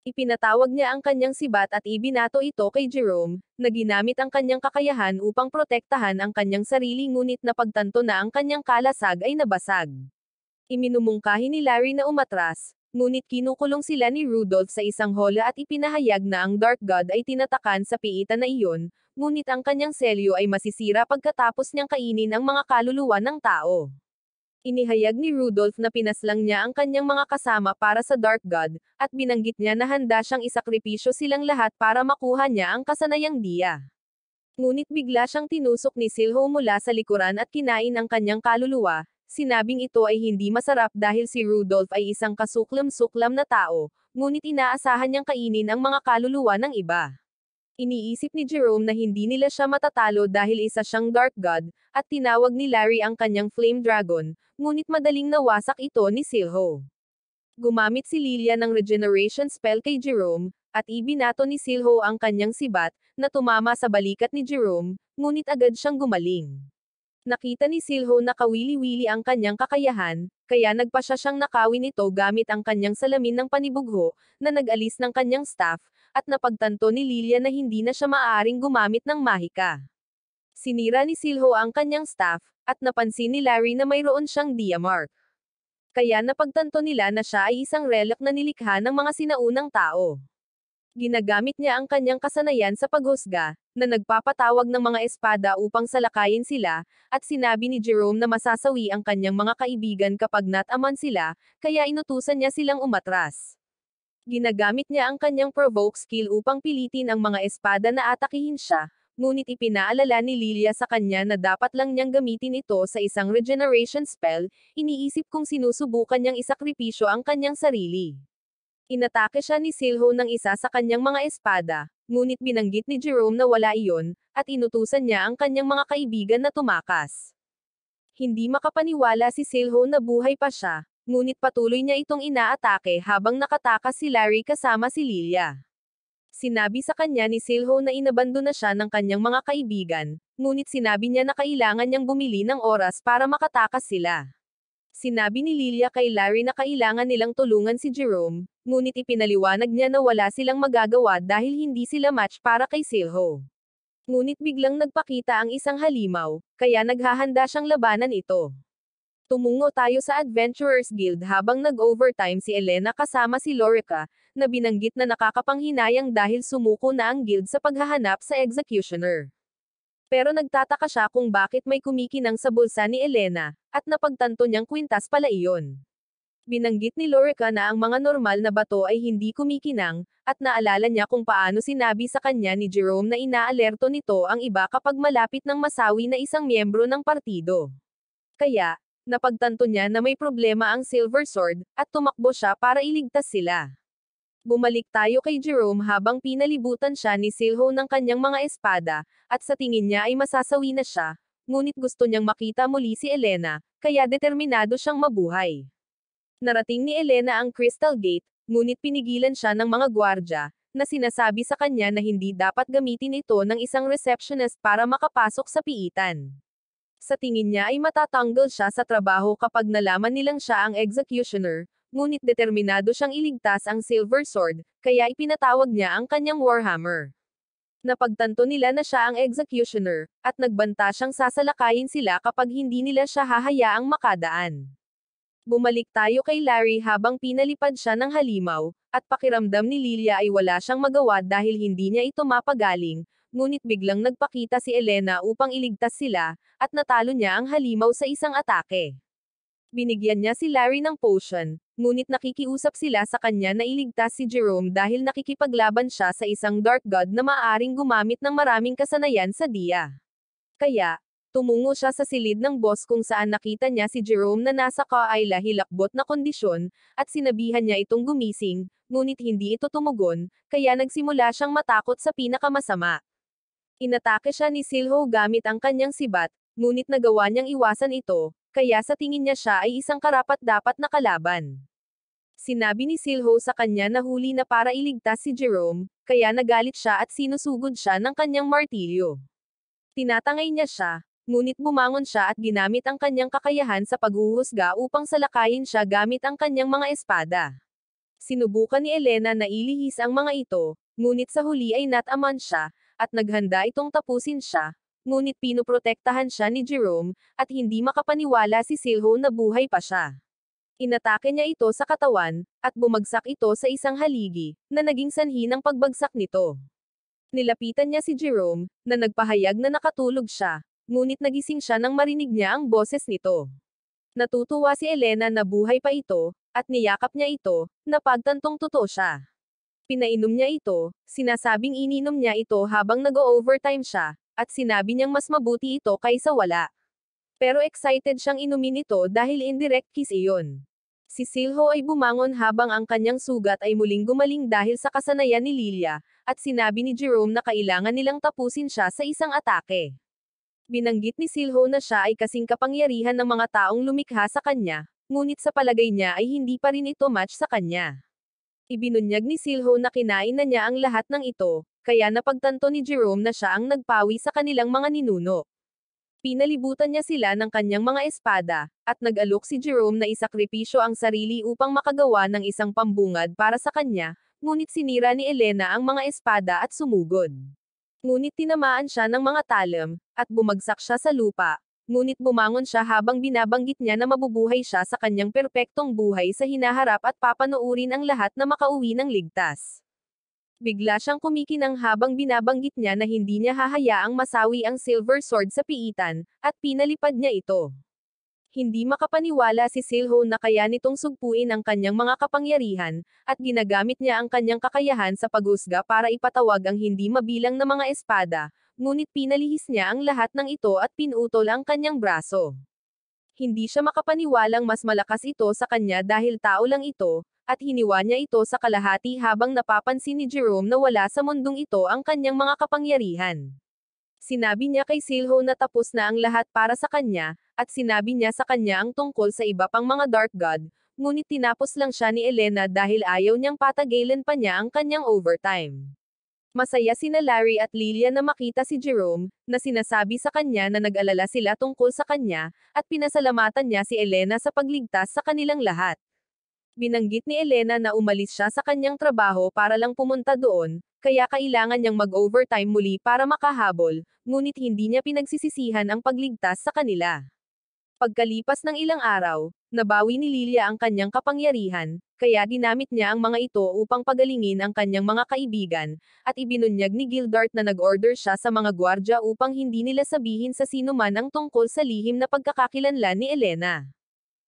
Ipinatawag niya ang kanyang sibat at ibinato ito kay Jerome, na ginamit ang kanyang kakayahan upang protektahan ang kanyang sarili ngunit napagtanto na ang kanyang kalasag ay nabasag. Iminumungkahi ni Larry na umatras, ngunit kinukulong sila ni Rudolph sa isang hola at ipinahayag na ang Dark God ay tinatakan sa piitan na iyon, ngunit ang kanyang selyo ay masisira pagkatapos niyang kainin ang mga kaluluwa ng tao. Inihayag ni Rudolph na pinaslang niya ang kanyang mga kasama para sa Dark God, at binanggit niya na handa siyang isakripisyo silang lahat para makuha niya ang kasanayang diya. Ngunit bigla siyang tinusok ni Silho mula sa likuran at kinain ang kanyang kaluluwa. Sinabing ito ay hindi masarap dahil si Rudolph ay isang kasuklam-suklam na tao, ngunit inaasahan niyang kainin ang mga kaluluwa ng iba. Iniisip ni Jerome na hindi nila siya matatalo dahil isa siyang Dark God, at tinawag ni Larry ang kanyang Flame Dragon, ngunit madaling nawasak ito ni Silho. Gumamit si Lilia ng regeneration spell kay Jerome, at ibinato ni Silho ang kanyang sibat, na tumama sa balikat ni Jerome, ngunit agad siyang gumaling. Nakita ni Silho na kawili-wili ang kanyang kakayahan, kaya nagpasya siyang nakawin ito gamit ang kanyang salamin ng panibugho, na nag-alis ng kanyang staff, at napagtanto ni Lilia na hindi na siya maaaring gumamit ng mahika. Sinira ni Silho ang kanyang staff, at napansin ni Larry na mayroon siyang diamark. Kaya napagtanto nila na siya ay isang relic na nilikha ng mga sinaunang tao. Ginagamit niya ang kanyang kasanayan sa paghusga, na nagpapatawag ng mga espada upang salakayin sila, at sinabi ni Jerome na masasawi ang kanyang mga kaibigan kapag nataman sila, kaya inutusan niya silang umatras. Ginagamit niya ang kanyang provoke skill upang pilitin ang mga espada na atakihin siya, ngunit ipinaalala ni Lilia sa kanya na dapat lang niyang gamitin ito sa isang regeneration spell, iniisip kung sinusubukan niyang isakripisyo ang kanyang sarili. Inatake siya ni Silho ng isa sa kanyang mga espada, ngunit binanggit ni Jerome na wala iyon, at inutusan niya ang kanyang mga kaibigan na tumakas. Hindi makapaniwala si Silho na buhay pa siya, ngunit patuloy niya itong inaatake habang nakatakas si Larry kasama si Lilia. Sinabi sa kanya ni Silho na inabando na siya ng kanyang mga kaibigan, ngunit sinabi niya na kailangan niyang bumili ng oras para makatakas sila. Sinabi ni Lilia kay Larry na kailangan nilang tulungan si Jerome, ngunit ipinaliwanag niya na wala silang magagawa dahil hindi sila match para kay Silho. Ngunit biglang nagpakita ang isang halimaw, kaya naghahanda siyang labanan ito. Tumungo tayo sa Adventurers Guild habang nag-overtime si Elena kasama si Lorica, na binanggit na nakakapanghinayang dahil sumuko na ang guild sa paghahanap sa executioner. Pero nagtataka siya kung bakit may kumikinang sa bulsa ni Elena, at napagtanto niyang kwintas pala iyon. Binanggit ni Lorica na ang mga normal na bato ay hindi kumikinang, at naalala niya kung paano sinabi sa kanya ni Jerome na inaalerto nito ang iba kapag malapit ng masawi na isang miyembro ng partido. Kaya, napagtanto niya na may problema ang Silver Sword, at tumakbo siya para iligtas sila. Bumalik tayo kay Jerome habang pinalibutan siya ni Silho ng kanyang mga espada, at sa tingin niya ay masasawi na siya, ngunit gusto niyang makita muli si Elena, kaya determinado siyang mabuhay. Narating ni Elena ang Crystal Gate, ngunit pinigilan siya ng mga gwardya, na sinasabi sa kanya na hindi dapat gamitin ito ng isang receptionist para makapasok sa piitan. Sa tingin niya ay matatanggal siya sa trabaho kapag nalaman nilang siya ang executioner, ngunit determinado siyang iligtas ang Silver Sword, kaya ipinatawag niya ang kanyang Warhammer. Napagtanto nila na siya ang executioner, at nagbanta siyang sasalakayin sila kapag hindi nila siya hahayaang makadaan. Bumalik tayo kay Larry habang pinalipad siya ng halimaw, at pakiramdam ni Lilia ay wala siyang magawa dahil hindi niya ito mapagaling, ngunit biglang nagpakita si Elena upang iligtas sila, at natalo niya ang halimaw sa isang atake. Binigyan niya si Larry ng potion, ngunit nakikiusap sila sa kanya na iligtas si Jerome dahil nakikipaglaban siya sa isang Dark God na maaaring gumamit ng maraming kasanayan sa diya. Kaya, tumungo siya sa silid ng boss kung saan nakita niya si Jerome na nasa kaayla-hilakbot na kondisyon, at sinabihan niya itong gumising, ngunit hindi ito tumugon, kaya nagsimula siyang matakot sa pinakamasama. Inatake siya ni Silho gamit ang kanyang sibat, ngunit nagawa niyang iwasan ito, kaya sa tingin niya siya ay isang karapat-dapat na kalaban. Sinabi ni Silho sa kanya na huli na para iligtas si Jerome, kaya nagalit siya at sinusugod siya ng kanyang martilyo. Tinatangay niya siya, ngunit bumangon siya at ginamit ang kanyang kakayahan sa paghuhusga upang salakayin siya gamit ang kanyang mga espada. Sinubukan ni Elena na ilihis ang mga ito, ngunit sa huli ay nataman siya, at naghanda itong tapusin siya, ngunit pinoprotektahan siya ni Jerome, at hindi makapaniwala si Silho na buhay pa siya. Inatake niya ito sa katawan, at bumagsak ito sa isang haligi, na naging sanhi ng pagbagsak nito. Nilapitan niya si Jerome, na nagpahayag na nakatulog siya, ngunit nagising siya nang marinig niya ang boses nito. Natutuwa si Elena na buhay pa ito, at niyakap niya ito, na pagtantong totoo siya. Pinainom niya ito, sinasabing ininom niya ito habang nag-overtime siya, at sinabi niyang mas mabuti ito kaysa wala. Pero excited siyang inumin ito dahil indirect kiss iyon. Si Silho ay bumangon habang ang kanyang sugat ay muling gumaling dahil sa kasanayan ni Lilia, at sinabi ni Jerome na kailangan nilang tapusin siya sa isang atake. Binanggit ni Silho na siya ay kasing kapangyarihan ng mga taong lumikha sa kanya, ngunit sa palagay niya ay hindi pa rin ito match sa kanya. Ibinunyag ni Silho na kinain na niya ang lahat ng ito, kaya napagtanto ni Jerome na siya ang nagpawi sa kanilang mga ninuno. Pinalibutan niya sila ng kanyang mga espada, at nag-alok si Jerome na isakripisyo ang sarili upang makagawa ng isang pambungad para sa kanya, ngunit sinira ni Elena ang mga espada at sumugod. Ngunit tinamaan siya ng mga talam, at bumagsak siya sa lupa, ngunit bumangon siya habang binabanggit niya na mabubuhay siya sa kanyang perpektong buhay sa hinaharap at papanoorin ang lahat na makauwi ng ligtas. Bigla siyang kumikinang habang binabanggit niya na hindi niya hahayaang masawi ang Silver Sword sa piitan, at pinalipad niya ito. Hindi makapaniwala si Silho na kaya nitong sugpuin ang kanyang mga kapangyarihan, at ginagamit niya ang kanyang kakayahan sa paghusga para ipatawag ang hindi mabilang na mga espada, ngunit pinalihis niya ang lahat ng ito at pinutol ang kanyang braso. Hindi siya makapaniwalang mas malakas ito sa kanya dahil tao lang ito, at hiniwa niya ito sa kalahati habang napapansin ni Jerome na wala sa mundong ito ang kanyang mga kapangyarihan. Sinabi niya kay Silho na tapos na ang lahat para sa kanya, at sinabi niya sa kanya ang tungkol sa iba pang mga Dark God, ngunit tinapos lang siya ni Elena dahil ayaw niyang patagalan pa niya ang kanyang overtime. Masaya sina Larry at Lilia na makita si Jerome, na sinasabi sa kanya na nag-alala sila tungkol sa kanya, at pinasalamatan niya si Elena sa pagligtas sa kanilang lahat. Binanggit ni Elena na umalis siya sa kanyang trabaho para lang pumunta doon, kaya kailangan niyang mag-overtime muli para makahabol, ngunit hindi niya pinagsisisihan ang pagligtas sa kanila. Pagkalipas ng ilang araw, nabawi ni Lilia ang kanyang kapangyarihan, kaya ginamit niya ang mga ito upang pagalingin ang kanyang mga kaibigan, at ibinunyag ni Gildart na nag-order siya sa mga gwardya upang hindi nila sabihin sa sino man ang tungkol sa lihim na pagkakakilanlan ni Elena.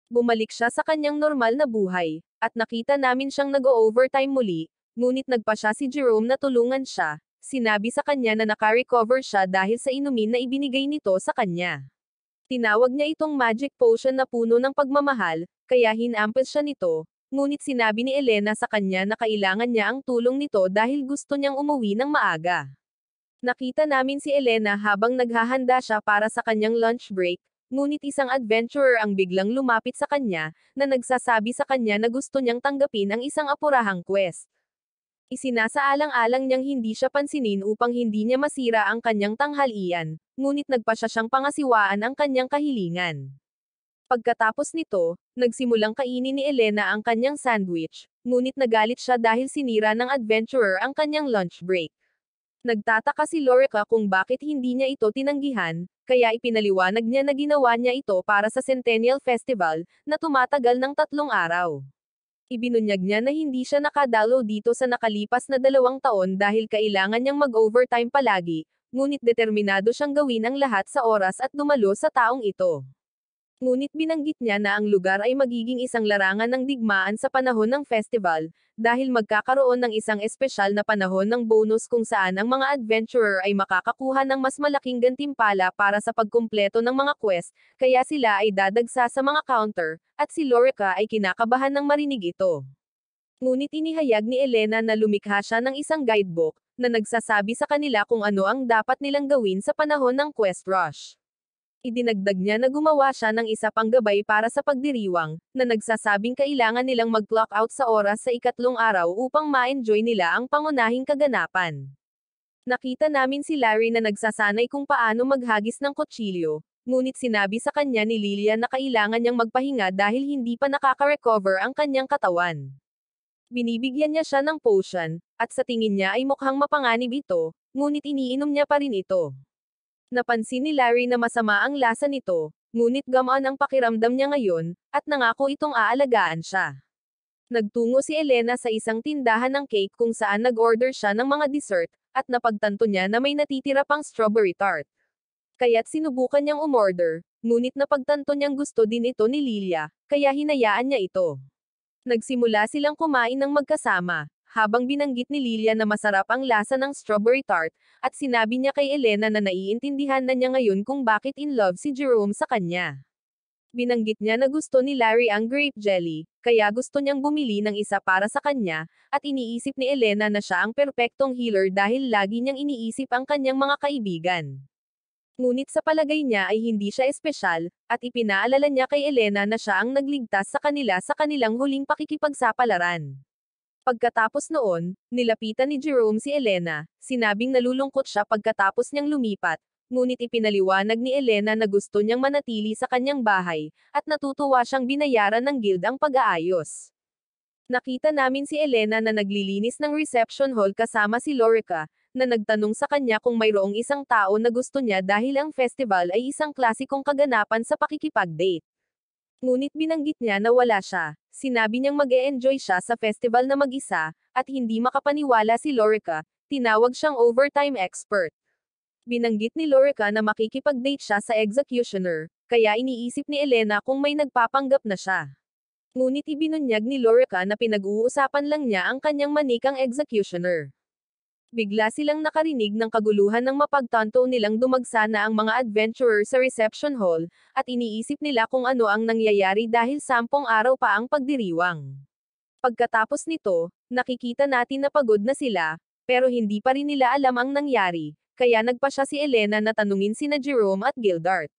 Bumalik siya sa kanyang normal na buhay, at nakita namin siyang nag-o-overtime muli, ngunit nagpa siya si Jerome na tulungan siya, sinabi sa kanya na naka-recover siya dahil sa inumin na ibinigay nito sa kanya. Tinawag niya itong magic potion na puno ng pagmamahal, kaya hinampes siya nito, ngunit sinabi ni Elena sa kanya na kailangan niya ang tulong nito dahil gusto niyang umuwi ng maaga. Nakita namin si Elena habang naghahanda siya para sa kanyang lunch break, ngunit isang adventurer ang biglang lumapit sa kanya, na nagsasabi sa kanya na gusto niyang tanggapin ang isang apurahang quest. Isinasaalang-alang niyang hindi siya pansinin upang hindi niya masira ang kanyang tanghalian, ngunit nagpa siya siyang pangasiwaan ang kanyang kahilingan. Pagkatapos nito, nagsimulang kainin ni Elena ang kanyang sandwich, ngunit nagalit siya dahil sinira ng adventurer ang kanyang lunch break. Nagtataka si Lorica kung bakit hindi niya ito tinanggihan, kaya ipinaliwanag niya na ginawa niya ito para sa Centennial Festival, na tumatagal ng 3 araw. Ibinunyag niya na hindi siya nakadalo dito sa nakalipas na 2 taon dahil kailangan niyang mag-overtime palagi, ngunit determinado siyang gawin ang lahat sa oras at dumalo sa taong ito. Ngunit binanggit niya na ang lugar ay magiging isang larangan ng digmaan sa panahon ng festival, dahil magkakaroon ng isang espesyal na panahon ng bonus kung saan ang mga adventurer ay makakakuha ng mas malaking gantimpala para sa pagkumpleto ng mga quest, kaya sila ay dadagsa sa mga counter, at si Lorica ay kinakabahan ng marinig ito. Ngunit inihayag ni Elena na lumikha siya ng isang guidebook, na nagsasabi sa kanila kung ano ang dapat nilang gawin sa panahon ng quest rush. Idinagdag niya na gumawa siya ng isa pang gabay para sa pagdiriwang, na nagsasabing kailangan nilang mag-clock out sa oras sa 3 araw upang ma-enjoy nila ang pangunahing kaganapan. Nakita namin si Larry na nagsasanay kung paano maghagis ng kutsilyo, ngunit sinabi sa kanya ni Lilia na kailangan niyang magpahinga dahil hindi pa nakaka-recover ang kanyang katawan. Binibigyan niya siya ng potion, at sa tingin niya ay mukhang mapanganib ito, ngunit iniinom niya pa rin ito. Napansin ni Larry na masama ang lasa nito, ngunit gamaan ang pakiramdam niya ngayon, at nangako itong aalagaan siya. Nagtungo si Elena sa isang tindahan ng cake kung saan nag-order siya ng mga dessert, at napagtanto niya na may natitira pang strawberry tart. Kaya't sinubukan niyang umorder, ngunit napagtanto niyang gusto din ito ni Lilia, kaya hinayaan niya ito. Nagsimula silang kumain ng magkasama, habang binanggit ni Lilia na masarap ang lasa ng strawberry tart, at sinabi niya kay Elena na naiintindihan na niya ngayon kung bakit in love si Jerome sa kanya. Binanggit niya na gusto ni Larry ang grape jelly, kaya gusto niyang bumili ng isa para sa kanya, at iniisip ni Elena na siya ang perpektong healer dahil lagi niyang iniisip ang kanyang mga kaibigan. Ngunit sa palagay niya ay hindi siya espesyal, at ipinaalala niya kay Elena na siya ang nagligtas sa kanila sa kanilang huling pakikipagsapalaran. Pagkatapos noon, nilapitan ni Jerome si Elena, sinabing nalulungkot siya pagkatapos niyang lumipat, ngunit ipinaliwanag ni Elena na gusto niyang manatili sa kanyang bahay, at natutuwa siyang binayaran ng guild ang pag-aayos. Nakita namin si Elena na naglilinis ng reception hall kasama si Lorica, na nagtanong sa kanya kung mayroong isang tao na gusto niya dahil ang festival ay isang klasikong kaganapan sa pakikipag-date. Ngunit binanggit niya na wala siya. Sinabi niyang mag-e-enjoy siya sa festival na mag-isa, at hindi makapaniwala si Lorica, tinawag siyang overtime expert. Binanggit ni Lorica na makikipag-date siya sa executioner, kaya iniisip ni Elena kung may nagpapanggap na siya. Ngunit ibinunyag ni Lorica na pinag-uusapan lang niya ang kanyang manikang executioner. Bigla silang nakarinig ng kaguluhan ng mapagtanto nilang dumagsa na ang mga adventurer sa reception hall, at iniisip nila kung ano ang nangyayari dahil 10 araw pa ang pagdiriwang. Pagkatapos nito, nakikita natin na pagod na sila, pero hindi pa rin nila alam ang nangyari, kaya nagpa siya si Elena na tanungin sina Jerome at Gildart.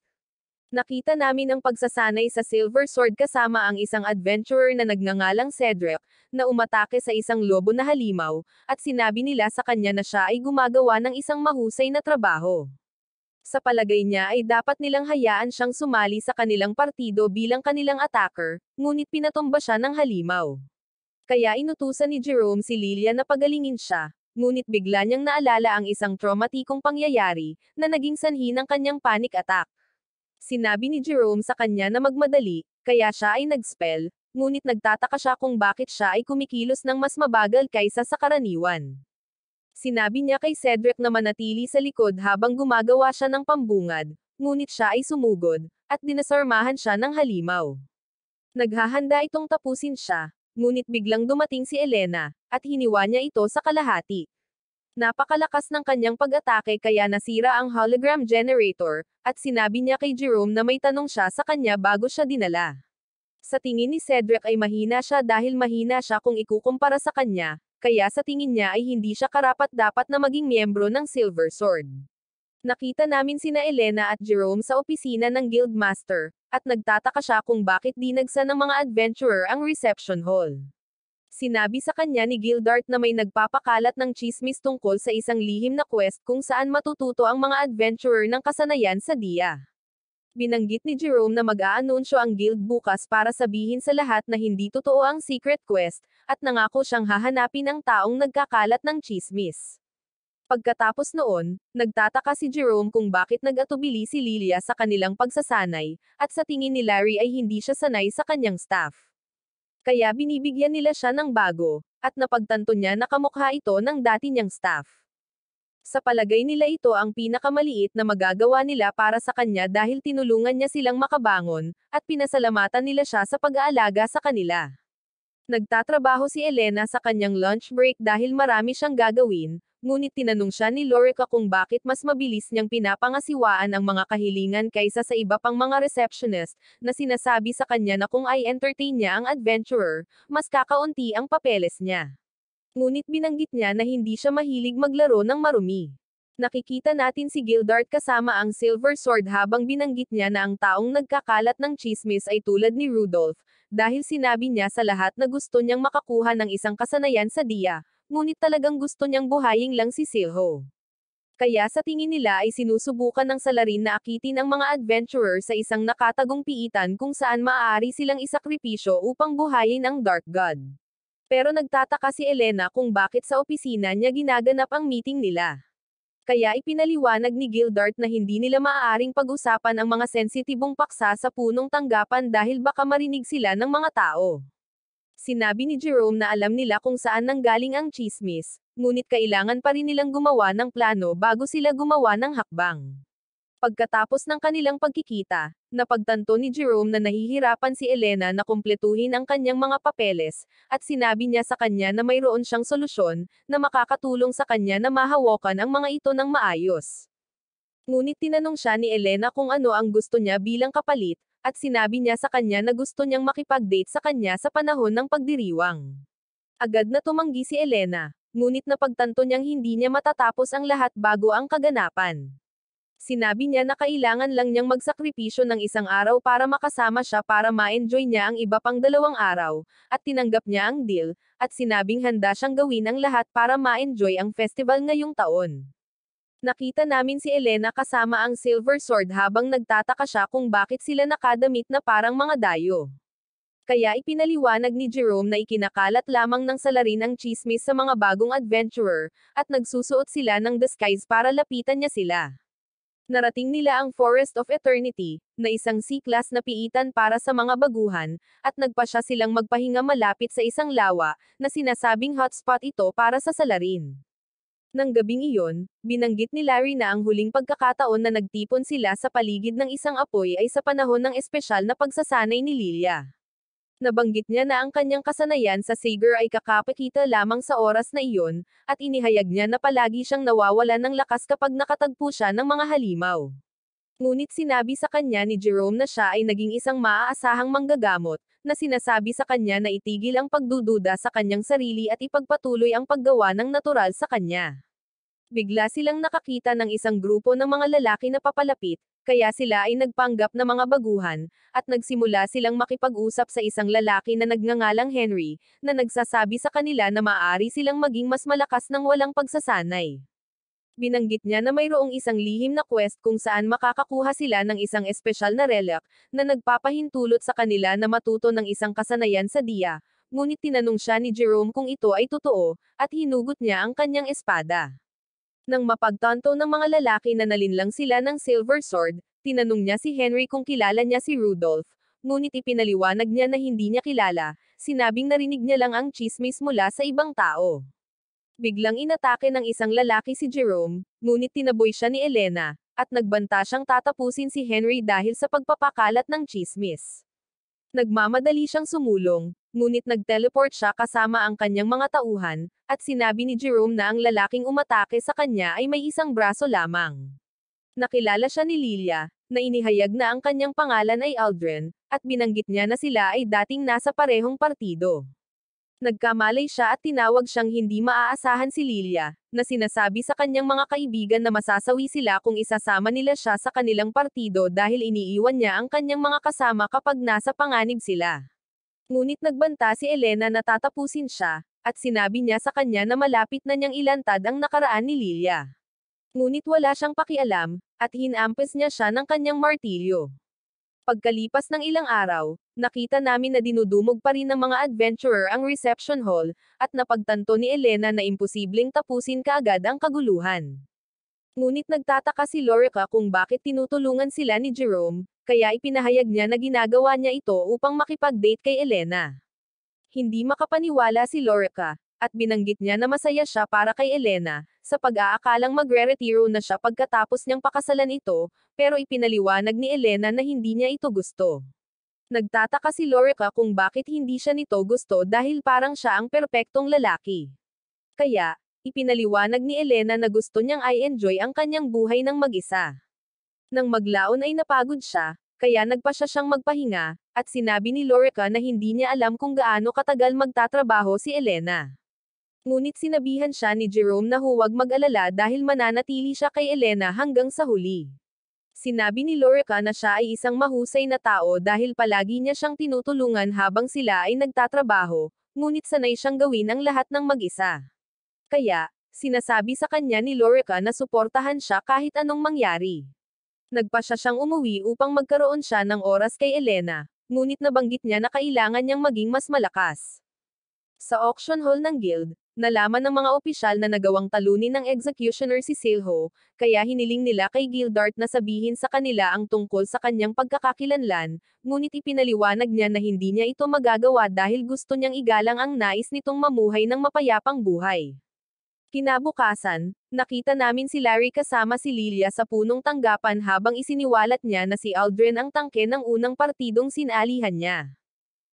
Nakita namin ang pagsasanay sa Silver Sword kasama ang isang adventurer na nagngangalang Cedric, na umatake sa isang lobo na halimaw, at sinabi nila sa kanya na siya ay gumagawa ng isang mahusay na trabaho. Sa palagay niya ay dapat nilang hayaan siyang sumali sa kanilang partido bilang kanilang attacker, ngunit pinatumba siya ng halimaw. Kaya inutusan ni Jerome si Lilia na pagalingin siya, ngunit bigla niyang naalala ang isang traumatikong pangyayari, na naging sanhi ng kanyang panic attack. Sinabi ni Jerome sa kanya na magmadali, kaya siya ay nag-spell, ngunit nagtataka siya kung bakit siya ay kumikilos ng mas mabagal kaysa sa karaniwan. Sinabi niya kay Cedric na manatili sa likod habang gumagawa siya ng pambungad, ngunit siya ay sumugod, at dinasarmahan siya ng halimaw. Naghahanda itong tapusin siya, ngunit biglang dumating si Elena, at hiniwa niya ito sa kalahati. Napakalakas ng kanyang pag-atake kaya nasira ang hologram generator, at sinabi niya kay Jerome na may tanong siya sa kanya bago siya dinala. Sa tingin ni Cedric ay mahina siya dahil mahina siya kung ikukumpara sa kanya, kaya sa tingin niya ay hindi siya karapat-dapat na maging miyembro ng Silver Sword. Nakita namin sina Elena at Jerome sa opisina ng Guildmaster, at nagtataka siya kung bakit dinagsa ng mga adventurer ang reception hall. Sinabi sa kanya ni Gildart na may nagpapakalat ng chismis tungkol sa isang lihim na quest kung saan matututo ang mga adventurer ng kasanayan sa Dia. Binanggit ni Jerome na mag-aanunsyo ang guild bukas para sabihin sa lahat na hindi totoo ang secret quest, at nangako siyang hahanapin ang taong nagkakalat ng chismis. Pagkatapos noon, nagtataka si Jerome kung bakit nag-atubili si Lilia sa kanilang pagsasanay, at sa tingin ni Larry ay hindi siya sanay sa kanyang staff. Kaya binibigyan nila siya ng bago, at napagtanto niya na kamukha ito ng dati niyang staff. Sa palagay nila ito ang pinakamaliit na magagawa nila para sa kanya dahil tinulungan niya silang makabangon, at pinasalamatan nila siya sa pag-aalaga sa kanila. Nagtatrabaho si Elena sa kanyang lunch break dahil marami siyang gagawin, ngunit tinanong siya ni Lorica kung bakit mas mabilis niyang pinapangasiwaan ang mga kahilingan kaysa sa iba pang mga receptionist, na sinasabi sa kanya na kung ay entertain niya ang adventurer, mas kakaunti ang papeles niya. Ngunit binanggit niya na hindi siya mahilig maglaro ng marumi. Nakikita natin si Gildart kasama ang Silver Sword habang binanggit niya na ang taong nagkakalat ng chismis ay tulad ni Rudolph, dahil sinabi niya sa lahat na gusto niyang makakuha ng isang kasanayan sa Dia, ngunit talagang gusto niyang buhayin lang si Silho. Kaya sa tingin nila ay sinusubukan ng salarin na akitin ang mga adventurer sa isang nakatagong piitan kung saan maaari silang isakripisyo upang buhayin ang Dark God. Pero nagtataka si Elena kung bakit sa opisina niya ginaganap ang meeting nila. Kaya ipinaliwanag ni Gildart na hindi nila maaaring pag-usapan ang mga sensitibong paksa sa punong tanggapan dahil baka marinig sila ng mga tao. Sinabi ni Jerome na alam nila kung saan nanggaling ang chismis, ngunit kailangan pa rin nilang gumawa ng plano bago sila gumawa ng hakbang. Pagkatapos ng kanilang pagkikita, napagtanto ni Jerome na nahihirapan si Elena na kumpletuhin ang kanyang mga papeles, at sinabi niya sa kanya na mayroon siyang solusyon, na makakatulong sa kanya na mahawakan ang mga ito ng maayos. Ngunit tinanong siya ni Elena kung ano ang gusto niya bilang kapalit, at sinabi niya sa kanya na gusto niyang makipag-date sa kanya sa panahon ng pagdiriwang. Agad na tumanggi si Elena, ngunit napagtanto niyang hindi niya matatapos ang lahat bago ang kaganapan. Sinabi niya na kailangan lang niyang magsakripisyo ng isang araw para makasama siya para ma-enjoy niya ang iba pang 2 araw, at tinanggap niya ang deal, at sinabing handa siyang gawin ang lahat para ma-enjoy ang festival ngayong taon. Nakita namin si Elena kasama ang Silver Sword habang nagtataka siya kung bakit sila nakadamit na parang mga dayo. Kaya ipinaliwanag ni Jerome na ikinakalat lamang ng salarin ang chismis sa mga bagong adventurer, at nagsusuot sila ng disguise para lapitan niya sila. Narating nila ang Forest of Eternity, na isang C-class na piitan para sa mga baguhan, at nagpasya silang magpahinga malapit sa isang lawa, na sinasabing hotspot ito para sa salarin. Nang gabing iyon, binanggit ni Larry na ang huling pagkakataon na nagtipon sila sa paligid ng isang apoy ay sa panahon ng espesyal na pagsasanay ni Lilia. Nabanggit niya na ang kanyang kasanayan sa Sager ay kakapakita lamang sa oras na iyon, at inihayag niya na palagi siyang nawawalan ng lakas kapag nakatagpo siya ng mga halimaw. Ngunit sinabi sa kanya ni Jerome na siya ay naging isang maaasahang manggagamot, na sinasabi sa kanya na itigil ang pagdududa sa kanyang sarili at ipagpatuloy ang paggawa ng natural sa kanya. Bigla silang nakakita ng isang grupo ng mga lalaki na papalapit, kaya sila ay nagpanggap na mga baguhan, at nagsimula silang makipag-usap sa isang lalaki na nagngangalang Henry, na nagsasabi sa kanila na maaari silang maging mas malakas ng walang pagsasanay. Binanggit niya na mayroong isang lihim na quest kung saan makakakuha sila ng isang espesyal na relic, na nagpapahintulot sa kanila na matuto ng isang kasanayan sa diya, ngunit tinanong siya ni Jerome kung ito ay totoo, at hinugot niya ang kanyang espada. Nang mapagtanto ng mga lalaki na nalinlang sila ng Silver Sword, tinanong niya si Henry kung kilala niya si Rudolph, ngunit ipinaliwanag niya na hindi niya kilala, sinabing narinig niya lang ang chismis mula sa ibang tao. Biglang inatake ng isang lalaki si Jerome, ngunit tinaboy siya ni Elena, at nagbanta siyang tatapusin si Henry dahil sa pagpapakalat ng chismis. Nagmamadali siyang sumulong, ngunit nag-teleport siya kasama ang kanyang mga tauhan, at sinabi ni Jerome na ang lalaking umatake sa kanya ay may isang braso lamang. Nakilala siya ni Lilia, na inihayag na ang kanyang pangalan ay Aldrin, at binanggit niya na sila ay dating nasa parehong partido. Nagkamalay siya at tinawag siyang hindi maaasahan si Lilia, na sinasabi sa kanyang mga kaibigan na masasawi sila kung isasama nila siya sa kanilang partido dahil iniiwan niya ang kanyang mga kasama kapag nasa panganib sila. Ngunit nagbanta si Elena na tatapusin siya, at sinabi niya sa kanya na malapit na niyang ilantad ang nakaraan ni Lilia. Ngunit wala siyang pakialam, at hinampes niya siya ng kanyang martilyo. Pagkalipas ng ilang araw, nakita namin na dinudumog pa rin ng mga adventurer ang reception hall, at napagtanto ni Elena na imposibleng tapusin kaagad ang kaguluhan. Ngunit nagtataka si Lorica kung bakit tinutulungan sila ni Jerome, kaya ipinahayag niya na ginagawa niya ito upang makipag-date kay Elena. Hindi makapaniwala si Lorica, at binanggit niya na masaya siya para kay Elena, sa pag-aakalang magre-retiro na siya pagkatapos niyang pakasalan ito, pero ipinaliwanag ni Elena na hindi niya ito gusto. Nagtataka si Lorica kung bakit hindi siya nito gusto dahil parang siya ang perpektong lalaki. Kaya, ipinaliwanag ni Elena na gusto niyang i-enjoy ang kanyang buhay ng mag-isa. Nang maglaon ay napagod siya, kaya nagpasya siyang magpahinga, at sinabi ni Lorica na hindi niya alam kung gaano katagal magtatrabaho si Elena. Ngunit sinabihan siya ni Jerome na huwag mag-alala dahil mananatili siya kay Elena hanggang sa huli. Sinabi ni Lorica na siya ay isang mahusay na tao dahil palagi niya siyang tinutulungan habang sila ay nagtatrabaho, ngunit sanay siyang gawin ang lahat ng mag-isa. Kaya, sinasabi sa kanya ni Lorica na suportahan siya kahit anong mangyari. Nagpasya siyang umuwi upang magkaroon siya ng oras kay Elena, ngunit nabanggit niya na kailangan niyang maging mas malakas. Sa auction hall ng guild, nalaman ng mga opisyal na nagawang talunin ng executioner si Silho, kaya hiniling nila kay Gildart na sabihin sa kanila ang tungkol sa kanyang pagkakakilanlan, ngunit ipinaliwanag niya na hindi niya ito magagawa dahil gusto niyang igalang ang nais nitong mamuhay ng mapayapang buhay. Kinabukasan, nakita namin si Larry kasama si Lilia sa punong tanggapan habang isiniwalat niya na si Aldrin ang tangke ng unang partidong sinalihan niya.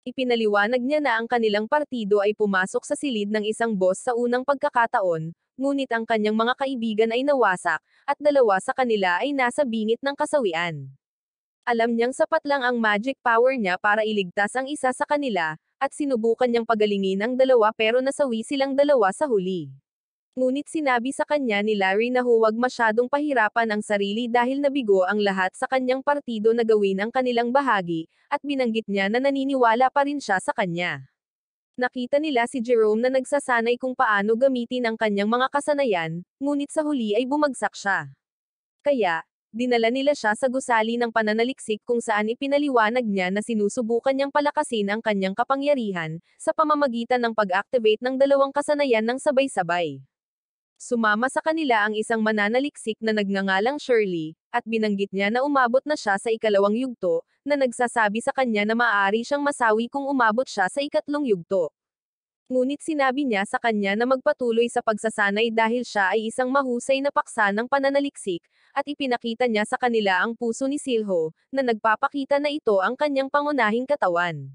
Ipinaliwanag niya na ang kanilang partido ay pumasok sa silid ng isang boss sa unang pagkakataon, ngunit ang kanyang mga kaibigan ay nawasak, at dalawa sa kanila ay nasa bingit ng kasawian. Alam niyang sapat lang ang magic power niya para iligtas ang isa sa kanila, at sinubukan niyang pagalingin ang dalawa pero nasawi silang dalawa sa huli. Ngunit sinabi sa kanya ni Larry na huwag masyadong pahirapan ang sarili dahil nabigo ang lahat sa kanyang partido na gawin ang kanilang bahagi, at binanggit niya na naniniwala pa rin siya sa kanya. Nakita nila si Jerome na nagsasanay kung paano gamitin ang kanyang mga kasanayan, ngunit sa huli ay bumagsak siya. Kaya, dinala nila siya sa gusali ng pananaliksik kung saan ipinaliwanag niya na sinusubukan niyang palakasin ang kanyang kapangyarihan, sa pamamagitan ng pag-activate ng dalawang kasanayan ng sabay-sabay. Sumama sa kanila ang isang mananaliksik na nagngangalang Shirley, at binanggit niya na umabot na siya sa ikalawang yugto, na nagsasabi sa kanya na maaari siyang masawi kung umabot siya sa ikatlong yugto. Ngunit sinabi niya sa kanya na magpatuloy sa pagsasanay dahil siya ay isang mahusay na paksa ng pananaliksik, at ipinakita niya sa kanila ang puso ni Silho, na nagpapakita na ito ang kanyang pangunahing katawan.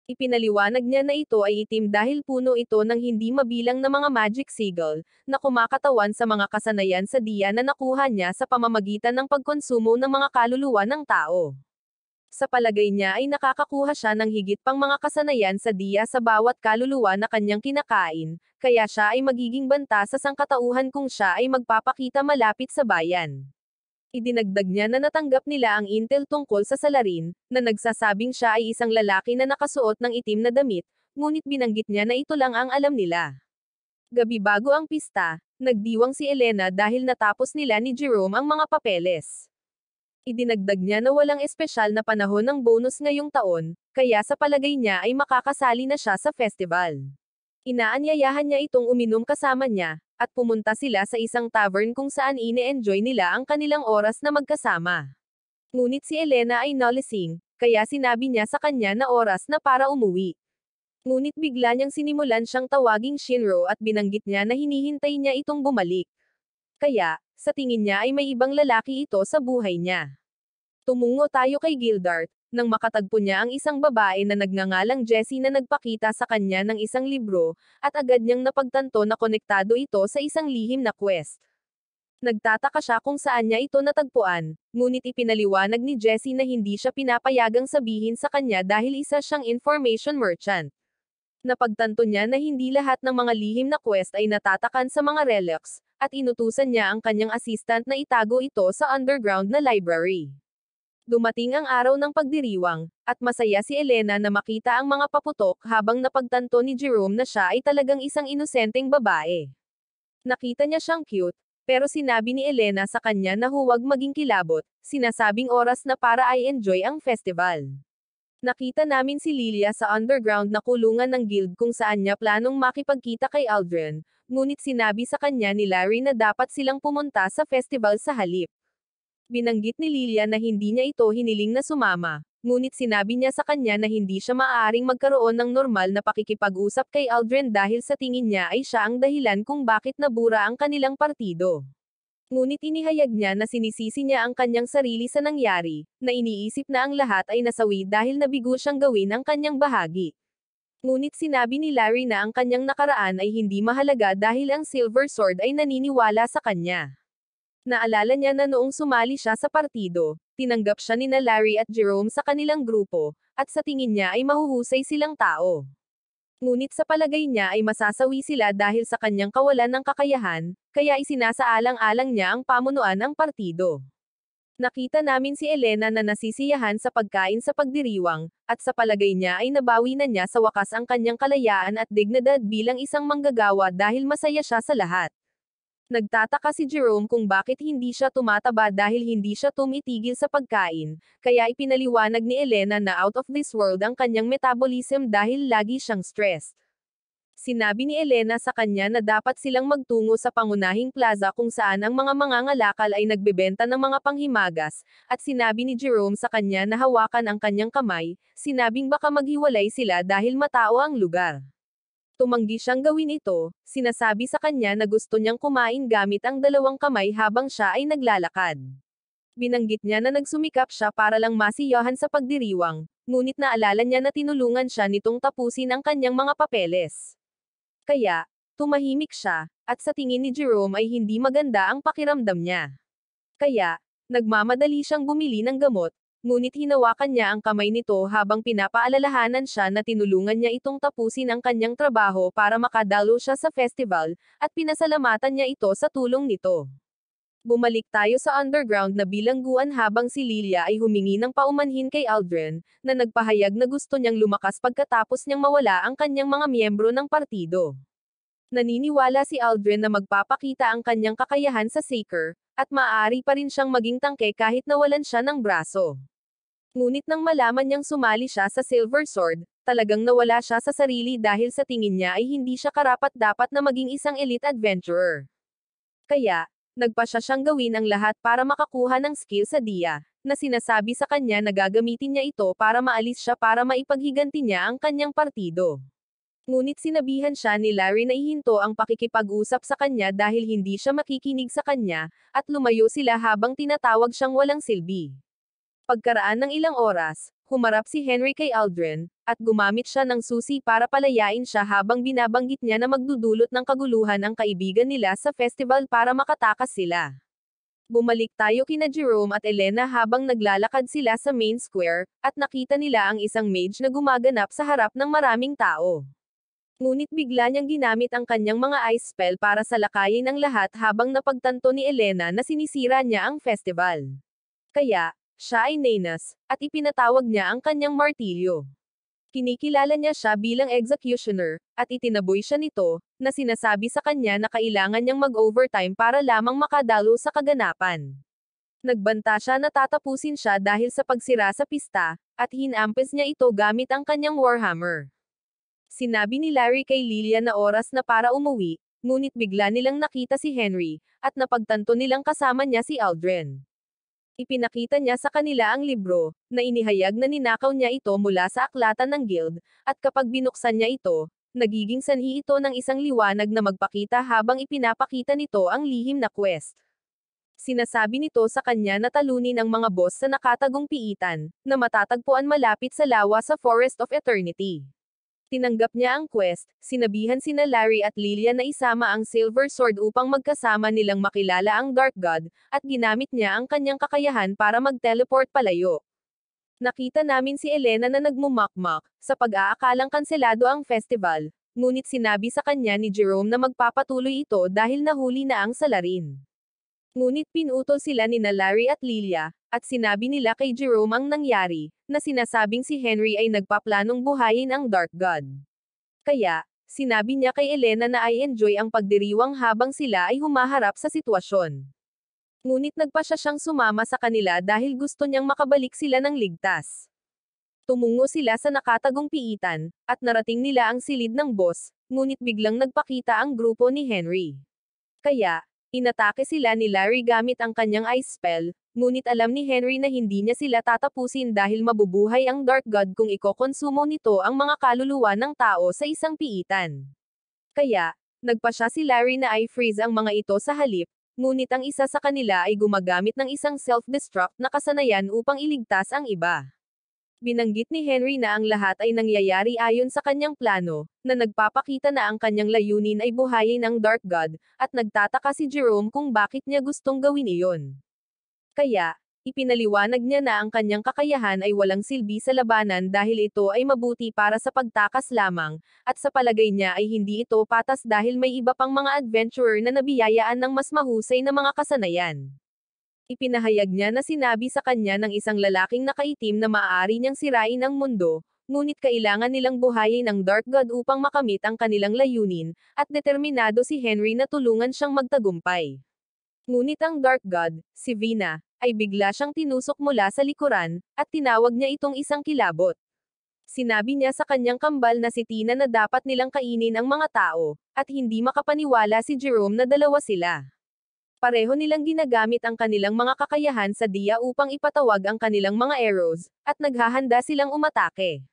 Ipinaliwanag niya na ito ay itim dahil puno ito ng hindi mabilang na mga magic sigil, na kumakatawan sa mga kasanayan sa diya na nakuha niya sa pamamagitan ng pagkonsumo ng mga kaluluwa ng tao. Sa palagay niya ay nakakakuha siya ng higit pang mga kasanayan sa diya sa bawat kaluluwa na kanyang kinakain, kaya siya ay magiging banta sa sangkatauhan kung siya ay magpapakita malapit sa bayan. Idinagdag niya na natanggap nila ang intel tungkol sa salarin, na nagsasabing siya ay isang lalaki na nakasuot ng itim na damit, ngunit binanggit niya na ito lang ang alam nila. Gabi bago ang pista, nagdiwang si Elena dahil natapos nila ni Jerome ang mga papeles. Idinagdag niya na walang espesyal na panahon ng bonus ngayong taon, kaya sa palagay niya ay makakasali na siya sa festival. Inaanyayahan niya itong uminom kasama niya, at pumunta sila sa isang tavern kung saan ine-enjoy nila ang kanilang oras na magkasama. Ngunit si Elena ay nalasing, kaya sinabi niya sa kanya na oras na para umuwi. Ngunit bigla niyang sinimulan siyang tawaging Shinro at binanggit niya na hinihintay niya itong bumalik. Kaya, sa tingin niya ay may ibang lalaki ito sa buhay niya. Tumungo tayo kay Gildart, nang makatagpo niya ang isang babae na nagngangalang Jessie na nagpakita sa kanya ng isang libro, at agad niyang napagtanto na konektado ito sa isang lihim na quest. Nagtataka siya kung saan niya ito natagpuan, ngunit ipinaliwanag ni Jessie na hindi siya pinapayagang sabihin sa kanya dahil isa siyang information merchant. Napagtanto niya na hindi lahat ng mga lihim na quest ay natatakan sa mga relics, at inutusan niya ang kanyang assistant na itago ito sa underground na library. Dumating ang araw ng pagdiriwang, at masaya si Elena na makita ang mga paputok habang napagtanto ni Jerome na siya ay talagang isang inosenteng babae. Nakita niya siyang cute, pero sinabi ni Elena sa kanya na huwag maging kilabot, sinasabing oras na para ay enjoy ang festival. Nakita namin si Lilia sa underground na kulungan ng guild kung saan niya planong makipagkita kay Aldrin, ngunit sinabi sa kanya ni Larry na dapat silang pumunta sa festival sa halip. Binanggit ni Lilia na hindi niya ito hiniling na sumama, ngunit sinabi niya sa kanya na hindi siya maaaring magkaroon ng normal na pakikipag-usap kay Aldrin dahil sa tingin niya ay siya ang dahilan kung bakit nabura ang kanilang partido. Ngunit inihayag niya na sinisisi niya ang kanyang sarili sa nangyari, na iniisip na ang lahat ay nasawi dahil nabigo siyang gawin ang kanyang bahagi. Ngunit sinabi ni Larry na ang kanyang nakaraan ay hindi mahalaga dahil ang Silver Sword ay naniniwala sa kanya. Naalala niya na noong sumali siya sa partido, tinanggap siya nina Larry at Jerome sa kanilang grupo, at sa tingin niya ay mahuhusay silang tao. Ngunit sa palagay niya ay masasawi sila dahil sa kanyang kawalan ng kakayahan, kaya isinasaalang-alang niya ang pamunuan ng partido. Nakita namin si Elena na nasisiyahan sa pagkain sa pagdiriwang, at sa palagay niya ay nabawi na niya sa wakas ang kanyang kalayaan at dignidad bilang isang manggagawa dahil masaya siya sa lahat. Nagtataka si Jerome kung bakit hindi siya tumataba dahil hindi siya tumitigil sa pagkain, kaya ipinaliwanag ni Elena na out of this world ang kanyang metabolism dahil lagi siyang stressed. Sinabi ni Elena sa kanya na dapat silang magtungo sa pangunahing plaza kung saan ang mga mangangalakal ay nagbebenta ng mga panghimagas, at sinabi ni Jerome sa kanya na hawakan ang kanyang kamay, sinabing baka maghiwalay sila dahil matao ang lugar. Tumanggi siyang gawin ito, sinasabi sa kanya na gusto niyang kumain gamit ang dalawang kamay habang siya ay naglalakad. Binanggit niya na nagsumikap siya para lang masiyahan sa pagdiriwang, ngunit naalala niya na tinulungan siya nitong tapusin ang kanyang mga papeles. Kaya, tumahimik siya, at sa tingin ni Jerome ay hindi maganda ang pakiramdam niya. Kaya, nagmamadali siyang bumili ng gamot, ngunit hinawakan niya ang kamay nito habang pinapaalalahanan siya na tinulungan niya itong tapusin ang kanyang trabaho para makadalo siya sa festival, at pinasalamatan niya ito sa tulong nito. Bumalik tayo sa underground na bilangguan habang si Lilia ay humingi ng paumanhin kay Aldrin, na nagpahayag na gusto niyang lumakas pagkatapos niyang mawala ang kanyang mga miyembro ng partido. Naniniwala si Aldrin na magpapakita ang kanyang kakayahan sa Saker, at maaari pa rin siyang maging tangke kahit nawalan siya ng braso. Ngunit nang malaman niyang sumali siya sa Silver Sword, talagang nawala siya sa sarili dahil sa tingin niya ay hindi siya karapat-dapat na maging isang elite adventurer. Kaya, nagpa siyang gawin ang lahat para makakuha ng skill sa Dia, na sinasabi sa kanya na gagamitin niya ito para maalis siya para maipaghiganti niya ang kanyang partido. Ngunit sinabihan siya ni Larry na ihinto ang pakikipag-usap sa kanya dahil hindi siya makikinig sa kanya, at lumayo sila habang tinatawag siyang walang silbi. Pagkaraan ng ilang oras, humarap si Henry kay Aldrin, at gumamit siya ng susi para palayain siya habang binabanggit niya na magdudulot ng kaguluhan ang kaibigan nila sa festival para makatakas sila. Bumalik tayo kina Jerome at Elena habang naglalakad sila sa main square, at nakita nila ang isang mage na gumaganap sa harap ng maraming tao. Ngunit bigla niyang ginamit ang kanyang mga ice spell para salakayin ang lahat habang napagtanto ni Elena na sinisira niya ang festival. Kaya, siya ay nanas, at ipinatawag niya ang kanyang martilyo. Kinikilala niya siya bilang executioner, at itinaboy siya nito, na sinasabi sa kanya na kailangan niyang mag-overtime para lamang makadalo sa kaganapan. Nagbanta siya na tatapusin siya dahil sa pagsira sa pista, at hinampes niya ito gamit ang kanyang warhammer. Sinabi ni Larry kay Lilia na oras na para umuwi, ngunit bigla nilang nakita si Henry, at napagtanto nilang kasama niya si Aldrin. Ipinakita niya sa kanila ang libro, na inihayag na ninakaw niya ito mula sa aklatan ng guild, at kapag binuksan niya ito, nagiging sanhi ito ng isang liwanag na magpakita habang ipinapakita nito ang lihim na quest. Sinasabi nito sa kanya na talunin ang mga boss sa nakatagong piitan, na matatagpuan malapit sa lawa sa Forest of Eternity. Tinanggap niya ang quest, sinabihan sina Larry at Lilia na isama ang Silver Sword upang magkasama nilang makilala ang Dark God, at ginamit niya ang kanyang kakayahan para mag-teleport palayo. Nakita namin si Elena na nagmumakmak, sa pag-aakalang kanselado ang festival, ngunit sinabi sa kanya ni Jerome na magpapatuloy ito dahil nahuli na ang salarin. Ngunit pinutol sila nina Larry at Lilia, at sinabi nila kay Jerome ang nangyari, na sinasabing si Henry ay nagpaplanong buhayin ang Dark God. Kaya, sinabi niya kay Elena na ay enjoy ang pagdiriwang habang sila ay humaharap sa sitwasyon. Ngunit nagpa siya siyang sumama sa kanila dahil gusto niyang makabalik sila ng ligtas. Tumungo sila sa nakatagong piitan, at narating nila ang silid ng boss, ngunit biglang nagpakita ang grupo ni Henry. Kaya, inatake sila ni Larry gamit ang kanyang ice spell, ngunit alam ni Henry na hindi niya sila tatapusin dahil mabubuhay ang Dark God kung ikokonsumo nito ang mga kaluluwa ng tao sa isang piitan. Kaya, nagpa siya si Larry na i-freeze ang mga ito sa halip, ngunit ang isa sa kanila ay gumagamit ng isang self-destruct na kasanayan upang iligtas ang iba. Binanggit ni Henry na ang lahat ay nangyayari ayon sa kanyang plano, na nagpapakita na ang kanyang layunin ay buhayin ang Dark God, at nagtataka si Jerome kung bakit niya gustong gawin iyon. Kaya, ipinaliwanag niya na ang kanyang kakayahan ay walang silbi sa labanan dahil ito ay mabuti para sa pagtakas lamang, at sa palagay niya ay hindi ito patas dahil may iba pang mga adventurer na nabiyayaan ng mas mahusay na mga kasanayan. Ipinahayag niya na sinabi sa kanya ng isang lalaking nakaitim na maaari niyang sirain ang mundo, ngunit kailangan nilang buhayin ang Dark God upang makamit ang kanilang layunin, at determinado si Henry na tulungan siyang magtagumpay. Ngunit ang Dark God, si Vina, ay bigla siyang tinusok mula sa likuran, at tinawag niya itong isang kilabot. Sinabi niya sa kanyang kambal na si Tina na dapat nilang kainin ang mga tao, at hindi makapaniwala si Jerome na dalawa sila. Pareho nilang ginagamit ang kanilang mga kakayahan sa diya upang ipatawag ang kanilang mga arrows, at naghahanda silang umatake.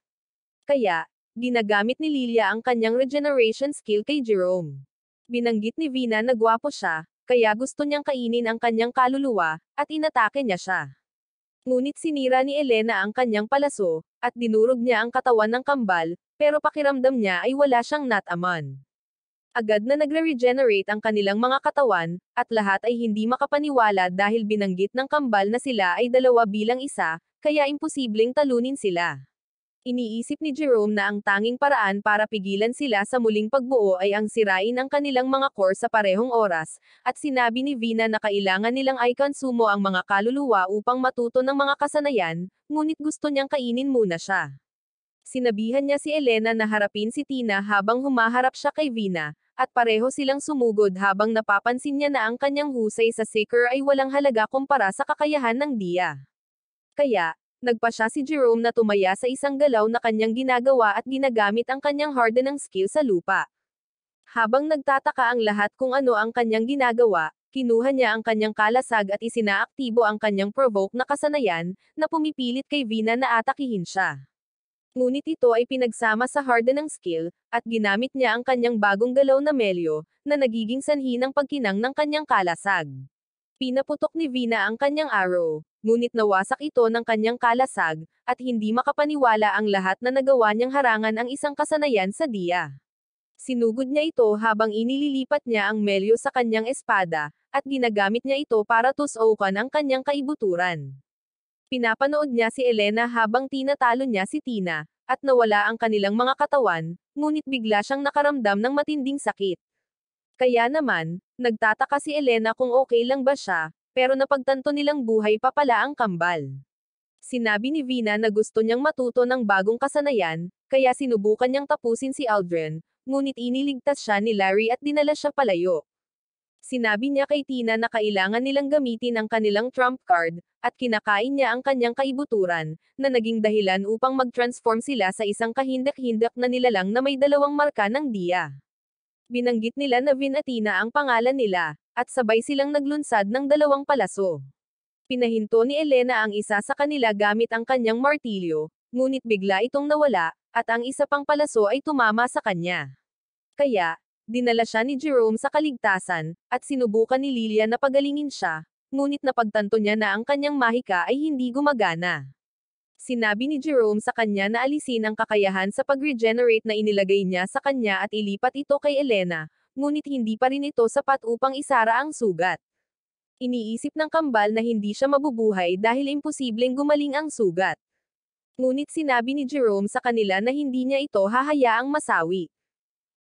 Kaya, ginagamit ni Lilia ang kanyang regeneration skill kay Jerome. Binanggit ni Vina na gwapo siya, kaya gusto niyang kainin ang kanyang kaluluwa, at inatake niya siya. Ngunit sinira ni Elena ang kanyang palaso, at dinurog niya ang katawan ng kambal, pero pakiramdam niya ay wala siyang nataman. Agad na nagre-regenerate ang kanilang mga katawan, at lahat ay hindi makapaniwala dahil binanggit ng kambal na sila ay dalawa bilang isa, kaya imposibleng talunin sila. Iniisip ni Jerome na ang tanging paraan para pigilan sila sa muling pagbuo ay ang sirain ang kanilang mga core sa parehong oras, at sinabi ni Vina na kailangan nilang i-consumo ang mga kaluluwa upang matuto ng mga kasanayan, ngunit gusto niyang kainin muna siya. Sinabihan niya si Elena na harapin si Tina habang humaharap siya kay Vina, at pareho silang sumugod habang napapansin niya na ang kanyang husay sa Seeker ay walang halaga kumpara sa kakayahan ng Dia. Kaya, nagpa siya si Jerome na tumaya sa isang galaw na kanyang ginagawa at ginagamit ang kanyang hardenang skill sa lupa. Habang nagtataka ang lahat kung ano ang kanyang ginagawa, kinuha niya ang kanyang kalasag at isinaaktibo ang kanyang provoke na kasanayan, na pumipilit kay Vina na atakihin siya. Ngunit ito ay pinagsama sa hardenang skill, at ginamit niya ang kanyang bagong galaw na melyo, na nagiging sanhi ng pagkinang ng kanyang kalasag. Pinaputok ni Vina ang kanyang arrow, ngunit nawasak ito ng kanyang kalasag, at hindi makapaniwala ang lahat na nagawa niyang harangan ang isang kasanayan sa Dia. Sinugod niya ito habang inililipat niya ang melyo sa kanyang espada, at ginagamit niya ito para tusukan ang kanyang kaibuturan. Pinapanood niya si Elena habang tinatalo niya si Tina, at nawala ang kanilang mga katawan, ngunit bigla siyang nakaramdam ng matinding sakit. Kaya naman, nagtataka si Elena kung okay lang ba siya, pero napagtanto nilang buhay pa pala ang kambal. Sinabi ni Vina na gusto niyang matuto ng bagong kasanayan, kaya sinubukan niyang tapusin si Aldrin, ngunit iniligtas siya ni Larry at dinala siya palayo. Sinabi niya kay Tina na kailangan nilang gamitin ang kanilang trump card, at kinakain niya ang kanyang kaibuturan, na naging dahilan upang mag-transform sila sa isang kahindak-hindak na nilalang na may dalawang marka ng diya. Binanggit nila na Vin at Tina ang pangalan nila, at sabay silang naglunsad ng dalawang palaso. Pinahinto ni Elena ang isa sa kanila gamit ang kanyang martilyo, ngunit bigla itong nawala, at ang isa pang palaso ay tumama sa kanya. Kaya, dinala siya ni Jerome sa kaligtasan, at sinubukan ni Lilia na pagalingin siya, ngunit napagtanto niya na ang kanyang mahika ay hindi gumagana. Sinabi ni Jerome sa kanya na alisin ang kakayahan sa pag-regenerate na inilagay niya sa kanya at ilipat ito kay Elena, ngunit hindi pa rin ito sapat upang isara ang sugat. Iniisip ng kambal na hindi siya mabubuhay dahil imposibleng gumaling ang sugat. Ngunit sinabi ni Jerome sa kanila na hindi niya ito hahayaang masawi.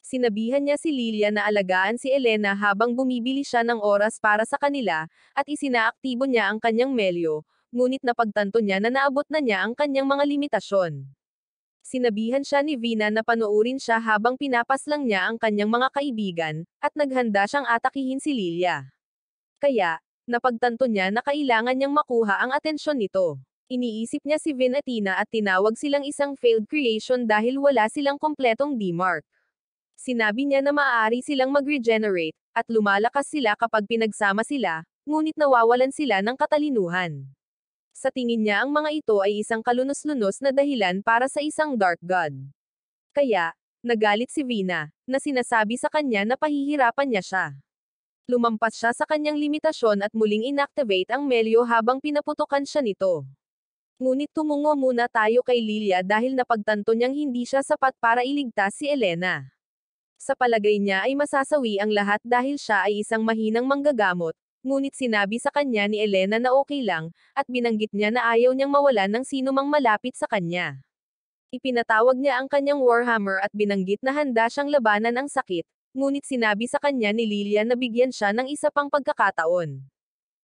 Sinabihan niya si Lilia na alagaan si Elena habang bumibili siya ng oras para sa kanila, at isinaaktibo niya ang kanyang melyo, ngunit napagtanto niya na naabot na niya ang kanyang mga limitasyon. Sinabihan siya ni Vina na panoorin siya habang pinapaslang niya ang kanyang mga kaibigan, at naghanda siyang atakihin si Lilia. Kaya, napagtanto niya na kailangan niyang makuha ang atensyon nito. Iniisip niya si Vin at Tina at tinawag silang isang failed creation dahil wala silang kompletong D-mark. Sinabi niya na maaari silang mag-regenerate, at lumalakas sila kapag pinagsama sila, ngunit nawawalan sila ng katalinuhan. Sa tingin niya ang mga ito ay isang kalunos-lunos na dahilan para sa isang Dark God. Kaya, nagalit si Vina, na sinasabi sa kanya na pahihirapan niya siya. Lumampas siya sa kanyang limitasyon at muling inactivate ang melyo habang pinaputukan siya nito. Ngunit tumungo muna tayo kay Lilia dahil napagtanto niyang hindi siya sapat para iligtas si Elena. Sa palagay niya ay masasawi ang lahat dahil siya ay isang mahinang manggagamot, ngunit sinabi sa kanya ni Elena na okay lang, at binanggit niya na ayaw niyang mawalan ng sinumang malapit sa kanya. Ipinatawag niya ang kanyang Warhammer at binanggit na handa siyang labanan ang sakit, ngunit sinabi sa kanya ni Lilia na bigyan siya ng isa pang pagkakataon.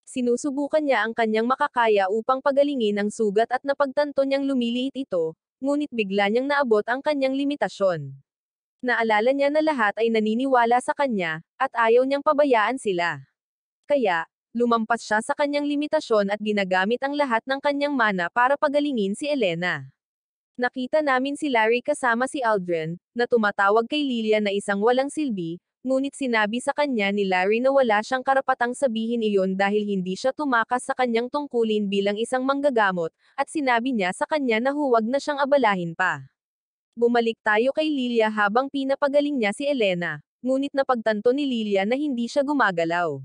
Sinusubukan niya ang kanyang makakaya upang pagalingin ang sugat at napagtanto niyang lumiliit ito, ngunit bigla niyang naabot ang kanyang limitasyon. Naalala niya na lahat ay naniniwala sa kanya, at ayaw niyang pabayaan sila. Kaya, lumampas siya sa kanyang limitasyon at ginagamit ang lahat ng kanyang mana para pagalingin si Elena. Nakita namin si Larry kasama si Aldrin, na tumatawag kay Lilia na isang walang silbi, ngunit sinabi sa kanya ni Larry na wala siyang karapatang sabihin iyon dahil hindi siya tumakas sa kanyang tungkulin bilang isang manggagamot, at sinabi niya sa kanya na huwag na siyang abalahin pa. Bumalik tayo kay Lilia habang pinapagaling niya si Elena, ngunit napagtanto ni Lilia na hindi siya gumagalaw.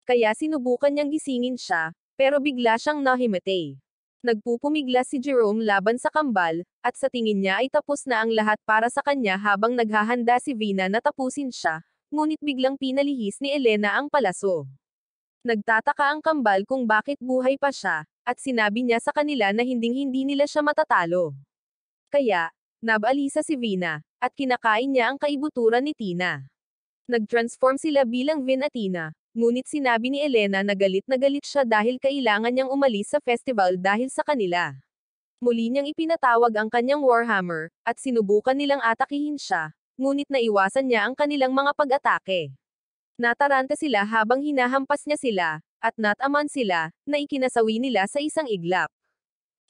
Kaya sinubukan niyang gisingin siya, pero bigla siyang nahimatay. Nagpupumiglas si Jerome laban sa kambal, at sa tingin niya ay tapos na ang lahat para sa kanya habang naghahanda si Vina na tapusin siya, ngunit biglang pinalihis ni Elena ang palaso. Nagtataka ang kambal kung bakit buhay pa siya, at sinabi niya sa kanila na hinding-hindi nila siya matatalo. Kaya, nabalisa si Vina, at kinakain niya ang kaibuturan ni Tina. Nag-transform sila bilang Vin at Tina, ngunit sinabi ni Elena na galit siya dahil kailangan niyang umalis sa festival dahil sa kanila. Muli niyang ipinatawag ang kanyang Warhammer, at sinubukan nilang atakihin siya, ngunit naiwasan niya ang kanilang mga pag-atake. Nataranta sila habang hinahampas niya sila, at nataman sila, na ikinasawi nila sa isang iglap.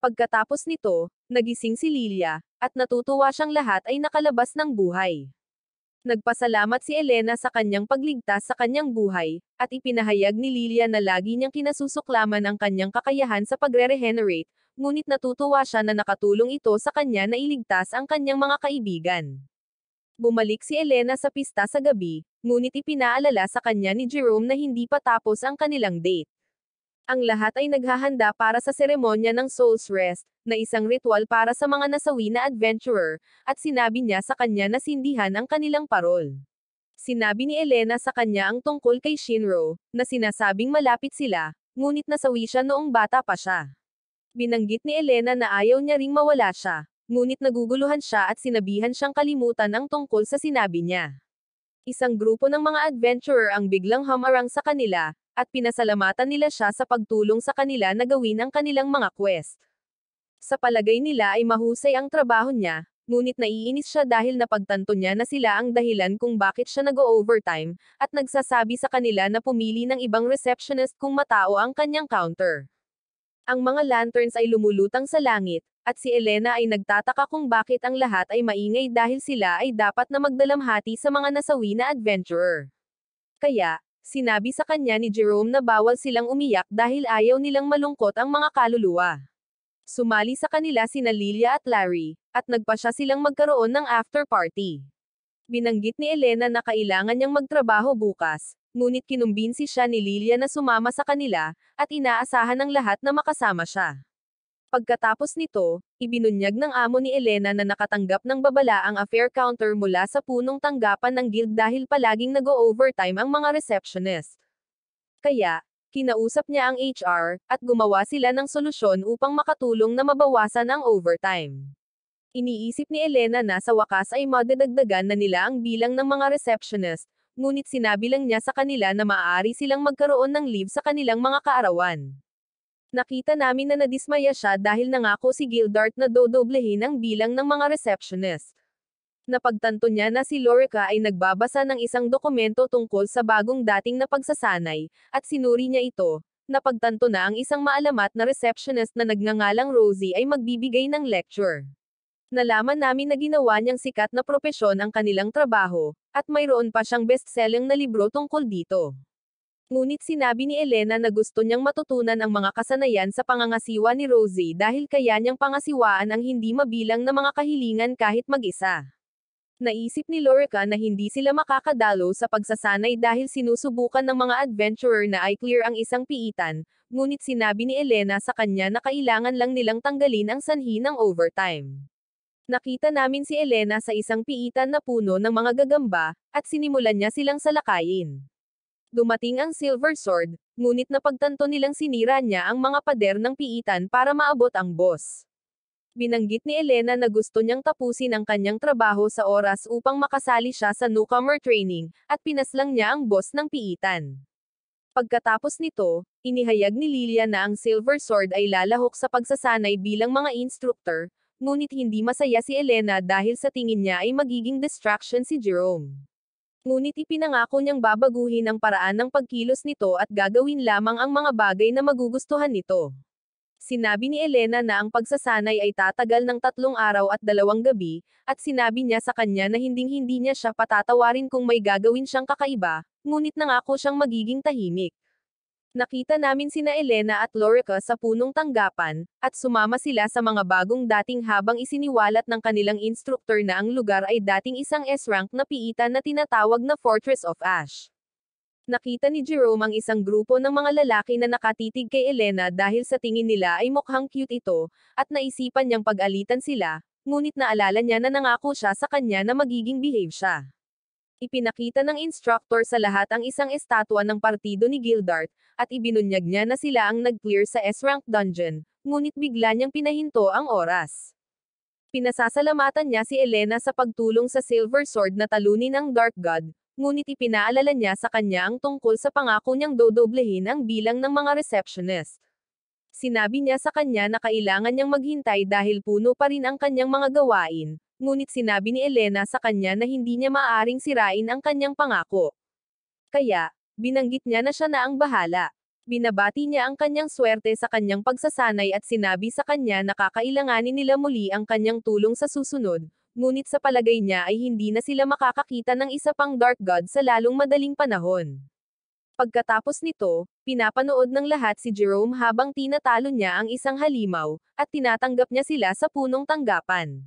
Pagkatapos nito, nagising si Lilia, at natutuwa siyang lahat ay nakalabas ng buhay. Nagpasalamat si Elena sa kanyang pagligtas sa kanyang buhay, at ipinahayag ni Lilia na lagi niyang kinasusuklaman ang kanyang kakayahan sa pagre-regenerate, ngunit natutuwa siya na nakatulong ito sa kanya na iligtas ang kanyang mga kaibigan. Bumalik si Elena sa pista sa gabi, ngunit ipinaalala sa kanya ni Jerome na hindi pa tapos ang kanilang date. Ang lahat ay naghahanda para sa seremonya ng Soul's Rest, na isang ritual para sa mga nasawi na adventurer, at sinabi niya sa kanya na sindihan ang kanilang parol. Sinabi ni Elena sa kanya ang tungkol kay Shinro, na sinasabing malapit sila, ngunit nasawi siya noong bata pa siya. Binanggit ni Elena na ayaw niya ring mawala siya, ngunit naguguluhan siya at sinabihan siyang kalimutan ang tungkol sa sinabi niya. Isang grupo ng mga adventurer ang biglang humarang sa kanila, at pinasalamatan nila siya sa pagtulong sa kanila na gawin ang kanilang mga quest. Sa palagay nila ay mahusay ang trabaho niya, ngunit naiinis siya dahil napagtanto niya na sila ang dahilan kung bakit siya nag-overtime, at nagsasabi sa kanila na pumili ng ibang receptionist kung matao ang kanyang counter. Ang mga lanterns ay lumulutang sa langit, at si Elena ay nagtataka kung bakit ang lahat ay maingay dahil sila ay dapat na magdalamhati sa mga nasawi na adventurer. Kaya, sinabi sa kanya ni Jerome na bawal silang umiyak dahil ayaw nilang malungkot ang mga kaluluwa. Sumali sa kanila sina Lilia at Larry, at nagpasya silang magkaroon ng after party. Binanggit ni Elena na kailangan niyang magtrabaho bukas, ngunit kinumbinsi siya ni Lilia na sumama sa kanila, at inaasahan ng lahat na makasama siya. Pagkatapos nito, ibinunyag ng amo ni Elena na nakatanggap ng babala ang affair counter mula sa punong tanggapan ng guild dahil palaging nag-o-overtime ang mga receptionist. Kaya, kinausap niya ang HR, at gumawa sila ng solusyon upang makatulong na mabawasan ang overtime. Iniisip ni Elena na sa wakas ay madadagdagan na nila ang bilang ng mga receptionist, ngunit sinabi lang niya sa kanila na maaari silang magkaroon ng leave sa kanilang mga kaarawan. Nakita namin na nadismaya siya dahil nangako si Gildart na dodoblehin ang bilang ng mga receptionist. Napagtanto niya na si Lorica ay nagbabasa ng isang dokumento tungkol sa bagong dating na pagsasanay, at sinuri niya ito. Napagtanto na ang isang maalamat na receptionist na nagngangalang Rosie ay magbibigay ng lecture. Nalaman namin na ginawa niyang sikat na propesyon ang kanilang trabaho, at mayroon pa siyang best-selling na libro tungkol dito. Ngunit sinabi ni Elena na gusto niyang matutunan ang mga kasanayan sa pangangasiwa ni Rosie dahil kaya niyang pangasiwaan ang hindi mabilang na mga kahilingan kahit mag-isa. Naisip ni Lorica na hindi sila makakadalo sa pagsasanay dahil sinusubukan ng mga adventurer na i-clear ang isang piitan, ngunit sinabi ni Elena sa kanya na kailangan lang nilang tanggalin ang sanhi ng overtime. Nakita namin si Elena sa isang piitan na puno ng mga gagamba, at sinimulan niya silang salakayin. Dumating ang Silver Sword, ngunit napagtanto nilang sinira niya ang mga pader ng piitan para maabot ang boss. Binanggit ni Elena na gusto niyang tapusin ang kanyang trabaho sa oras upang makasali siya sa newcomer training, at pinaslang niya ang boss ng piitan. Pagkatapos nito, inihayag ni Lilia na ang Silver Sword ay lalahok sa pagsasanay bilang mga instructor, ngunit hindi masaya si Elena dahil sa tingin niya ay magiging distraction si Jerome. Ngunit ipinangako niyang babaguhin ang paraan ng pagkilos nito at gagawin lamang ang mga bagay na magugustuhan nito. Sinabi ni Elena na ang pagsasanay ay tatagal ng 3 araw at 2 gabi, at sinabi niya sa kanya na hinding-hindi niya siya patatawarin kung may gagawin siyang kakaiba, ngunit nangako siyang magiging tahimik. Nakita namin sina Elena at Lorica sa punong tanggapan, at sumama sila sa mga bagong dating habang isiniwalat ng kanilang instructor na ang lugar ay dating isang S-rank na piitan na tinatawag na Fortress of Ash. Nakita ni Jerome ang isang grupo ng mga lalaki na nakatitig kay Elena dahil sa tingin nila ay mukhang cute ito, at naisipan niyang pag-alitan sila, ngunit naalala niya na nangako siya sa kanya na magiging behave siya. Ipinakita ng instructor sa lahat ang isang estatwa ng partido ni Gildart, at ibinunyag niya na sila ang nag-clear sa S-rank dungeon, ngunit bigla niyang pinahinto ang oras. Pinasasalamatan niya si Elena sa pagtulong sa Silver Sword na talunin ang Dark God, ngunit ipinaalala niya sa kanya ang tungkol sa pangako niyang dodoblehin ang bilang ng mga receptionist. Sinabi niya sa kanya na kailangan niyang maghintay dahil puno pa rin ang kanyang mga gawain, ngunit sinabi ni Elena sa kanya na hindi niya maaaring sirain ang kanyang pangako. Kaya, binanggit niya na siya na ang bahala. Binabati niya ang kanyang swerte sa kanyang pagsasanay at sinabi sa kanya na kakailanganin nila muli ang kanyang tulong sa susunod, ngunit sa palagay niya ay hindi na sila makakakita ng isa pang Dark God sa lalong madaling panahon. Pagkatapos nito, pinapanood ng lahat si Jerome habang tinatalo niya ang isang halimaw, at tinatanggap niya sila sa punong tanggapan.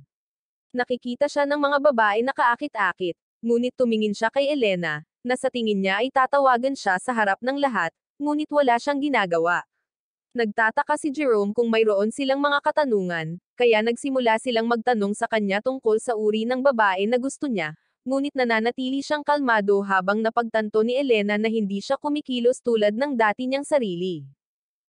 Nakikita siya ng mga babae na kaakit-akit, ngunit tumingin siya kay Elena, na sa tingin niya ay tatawagan siya sa harap ng lahat, ngunit wala siyang ginagawa. Nagtataka si Jerome kung mayroon silang mga katanungan, kaya nagsimula silang magtanong sa kanya tungkol sa uri ng babae na gusto niya, ngunit nananatili siyang kalmado habang napagtanto ni Elena na hindi siya kumikilos tulad ng dati niyang sarili.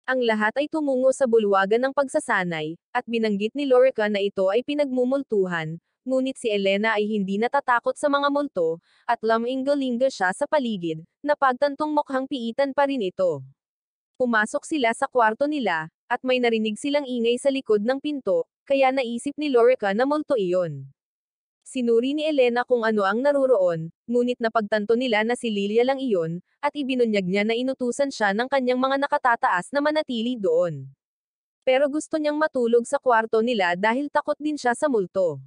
Ang lahat ay tumungo sa bulwagan ng pagsasanay, at binanggit ni Lorica na ito ay pinagmumultuhan, ngunit si Elena ay hindi natatakot sa mga multo, at laminggo-linggo siya sa paligid, napagtantong mukhang piitan pa rin ito. Pumasok sila sa kwarto nila, at may narinig silang ingay sa likod ng pinto, kaya naisip ni Lorica na multo iyon. Sinuri ni Elena kung ano ang naruroon, ngunit napagtanto nila na si Lilia lang iyon, at ibinunyag niya na inutusan siya ng kanyang mga nakatataas na manatili doon. Pero gusto niyang matulog sa kwarto nila dahil takot din siya sa multo.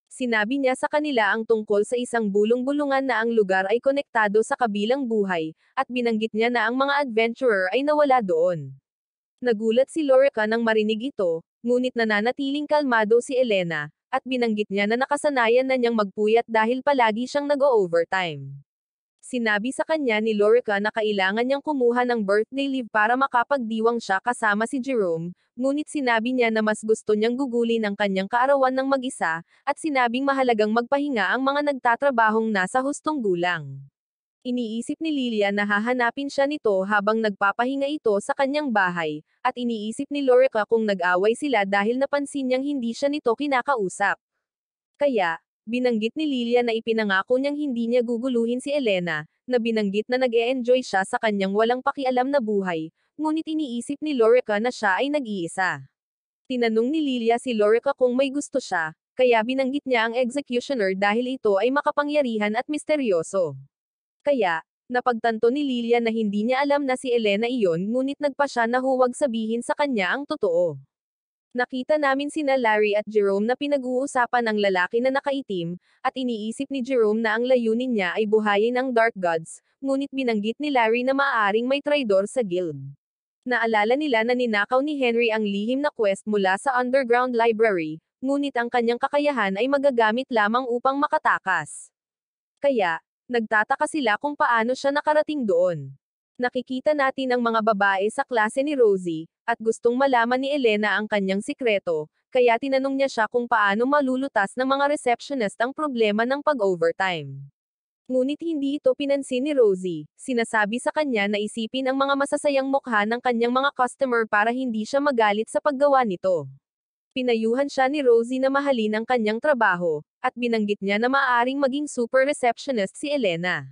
Sinabi niya sa kanila ang tungkol sa isang bulong-bulungan na ang lugar ay konektado sa kabilang buhay, at binanggit niya na ang mga adventurer ay nawala doon. Nagulat si Lorica nang marinig ito, ngunit nananatiling kalmado si Elena, at binanggit niya na nakasanayan na niyang magpuyat dahil palagi siyang nag-o-overtime. Sinabi sa kanya ni Lorica na kailangan niyang kumuha ng birthday leave para makapagdiwang siya kasama si Jerome, ngunit sinabi niya na mas gusto niyang gugulin ang kanyang kaarawan ng mag-isa, at sinabing mahalagang magpahinga ang mga nagtatrabahong nasa hustong gulang. Iniisip ni Lilia na hahanapin siya nito habang nagpapahinga ito sa kanyang bahay, at iniisip ni Lorica kung nag-away sila dahil napansin niyang hindi siya nito kinakausap. Kaya, binanggit ni Lilia na ipinangako niyang hindi niya guguluhin si Elena, na binanggit na nag-e-enjoy siya sa kanyang walang pakialam na buhay, ngunit iniisip ni Lorica na siya ay nag-iisa. Tinanong ni Lilia si Lorica kung may gusto siya, kaya binanggit niya ang executioner dahil ito ay makapangyarihan at misteryoso. Kaya, napagtanto ni Lilia na hindi niya alam na si Elena iyon ngunit nagpa siya na huwag sabihin sa kanya ang totoo. Nakita namin sina Larry at Jerome na pinag-uusapan ng lalaki na nakaitim, at iniisip ni Jerome na ang layunin niya ay buhayin ang Dark Gods, ngunit binanggit ni Larry na maaaring may traidor sa guild. Naalala nila na ninakaw ni Henry ang lihim na quest mula sa underground library, ngunit ang kanyang kakayahan ay magagamit lamang upang makatakas. Kaya, nagtataka sila kung paano siya nakarating doon. Nakikita natin ang mga babae sa klase ni Rosie, at gustong malaman ni Elena ang kanyang sikreto, kaya tinanong niya siya kung paano malulutas ng mga receptionist ang problema ng pag-overtime. Ngunit hindi ito pinansin ni Rosie, sinasabi sa kanya na isipin ang mga masasayang mukha ng kanyang mga customer para hindi siya magalit sa paggawa nito. Pinayuhan siya ni Rosie na mahalin ang kanyang trabaho, at binanggit niya na maaaring maging super receptionist si Elena.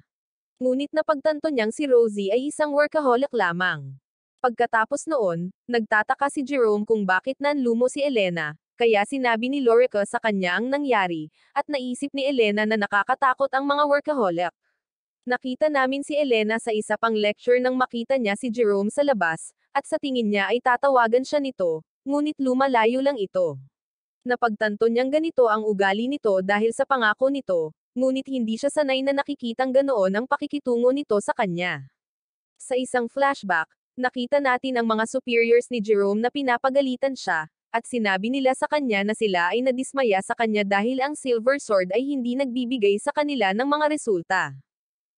Ngunit napagtanto niyang si Rosie ay isang workaholic lamang. Pagkatapos noon, nagtataka si Jerome kung bakit nanlumo si Elena, kaya sinabi ni Lorica sa kanya ang nangyari, at naisip ni Elena na nakakatakot ang mga workaholic. Nakita namin si Elena sa isa pang lecture nang makita niya si Jerome sa labas, at sa tingin niya ay tatawagan siya nito, ngunit lumalayo lang ito. Napagtanto niyang ganito ang ugali nito dahil sa pangako nito, ngunit hindi siya sanay na nakikitang ganoon ang pakikitungo nito sa kanya. Sa isang flashback, nakita natin ang mga superiors ni Jerome na pinapagalitan siya, at sinabi nila sa kanya na sila ay nadismaya sa kanya dahil ang Silver Sword ay hindi nagbibigay sa kanila ng mga resulta.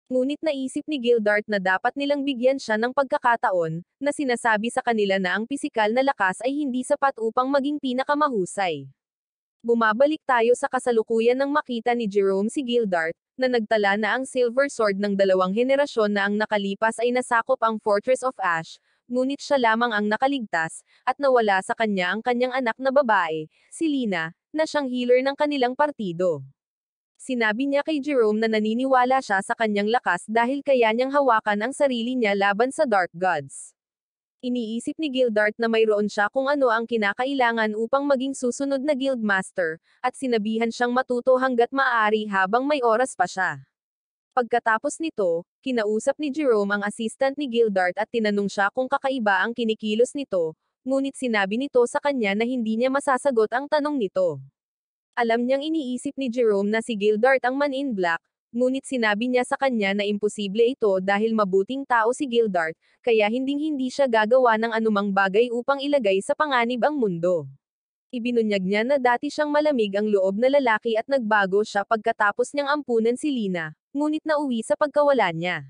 Ngunit naisip ni Gildart na dapat nilang bigyan siya ng pagkakataon, na sinasabi sa kanila na ang pisikal na lakas ay hindi sapat upang maging pinakamahusay. Bumabalik tayo sa kasalukuyan nang makita ni Jerome si Gildart, na nagtala na ang Silver Sword ng 2 henerasyon na ang nakalipas ay nasakop ang Fortress of Ash, ngunit siya lamang ang nakaligtas, at nawala sa kanya ang kanyang anak na babae, si Lina, na siyang healer ng kanilang partido. Sinabi niya kay Jerome na naniniwala siya sa kanyang lakas dahil kaya niyang hawakan ang sarili niya laban sa Dark Gods. Iniisip ni Gildart na mayroon siya kung ano ang kinakailangan upang maging susunod na Guildmaster, at sinabihan siyang matuto hanggat maaari habang may oras pa siya. Pagkatapos nito, kinausap ni Jerome ang assistant ni Gildart at tinanong siya kung kakaiba ang kinikilos nito, ngunit sinabi nito sa kanya na hindi niya masasagot ang tanong nito. Alam niyang iniisip ni Jerome na si Gildart ang Man in Black, ngunit sinabi niya sa kanya na imposible ito dahil mabuting tao si Gildart, kaya hinding-hindi siya gagawa ng anumang bagay upang ilagay sa panganib ang mundo. Ibinunyag niya na dati siyang malamig ang loob na lalaki at nagbago siya pagkatapos niyang ampunan si Lina, ngunit nauwi sa pagkawala niya.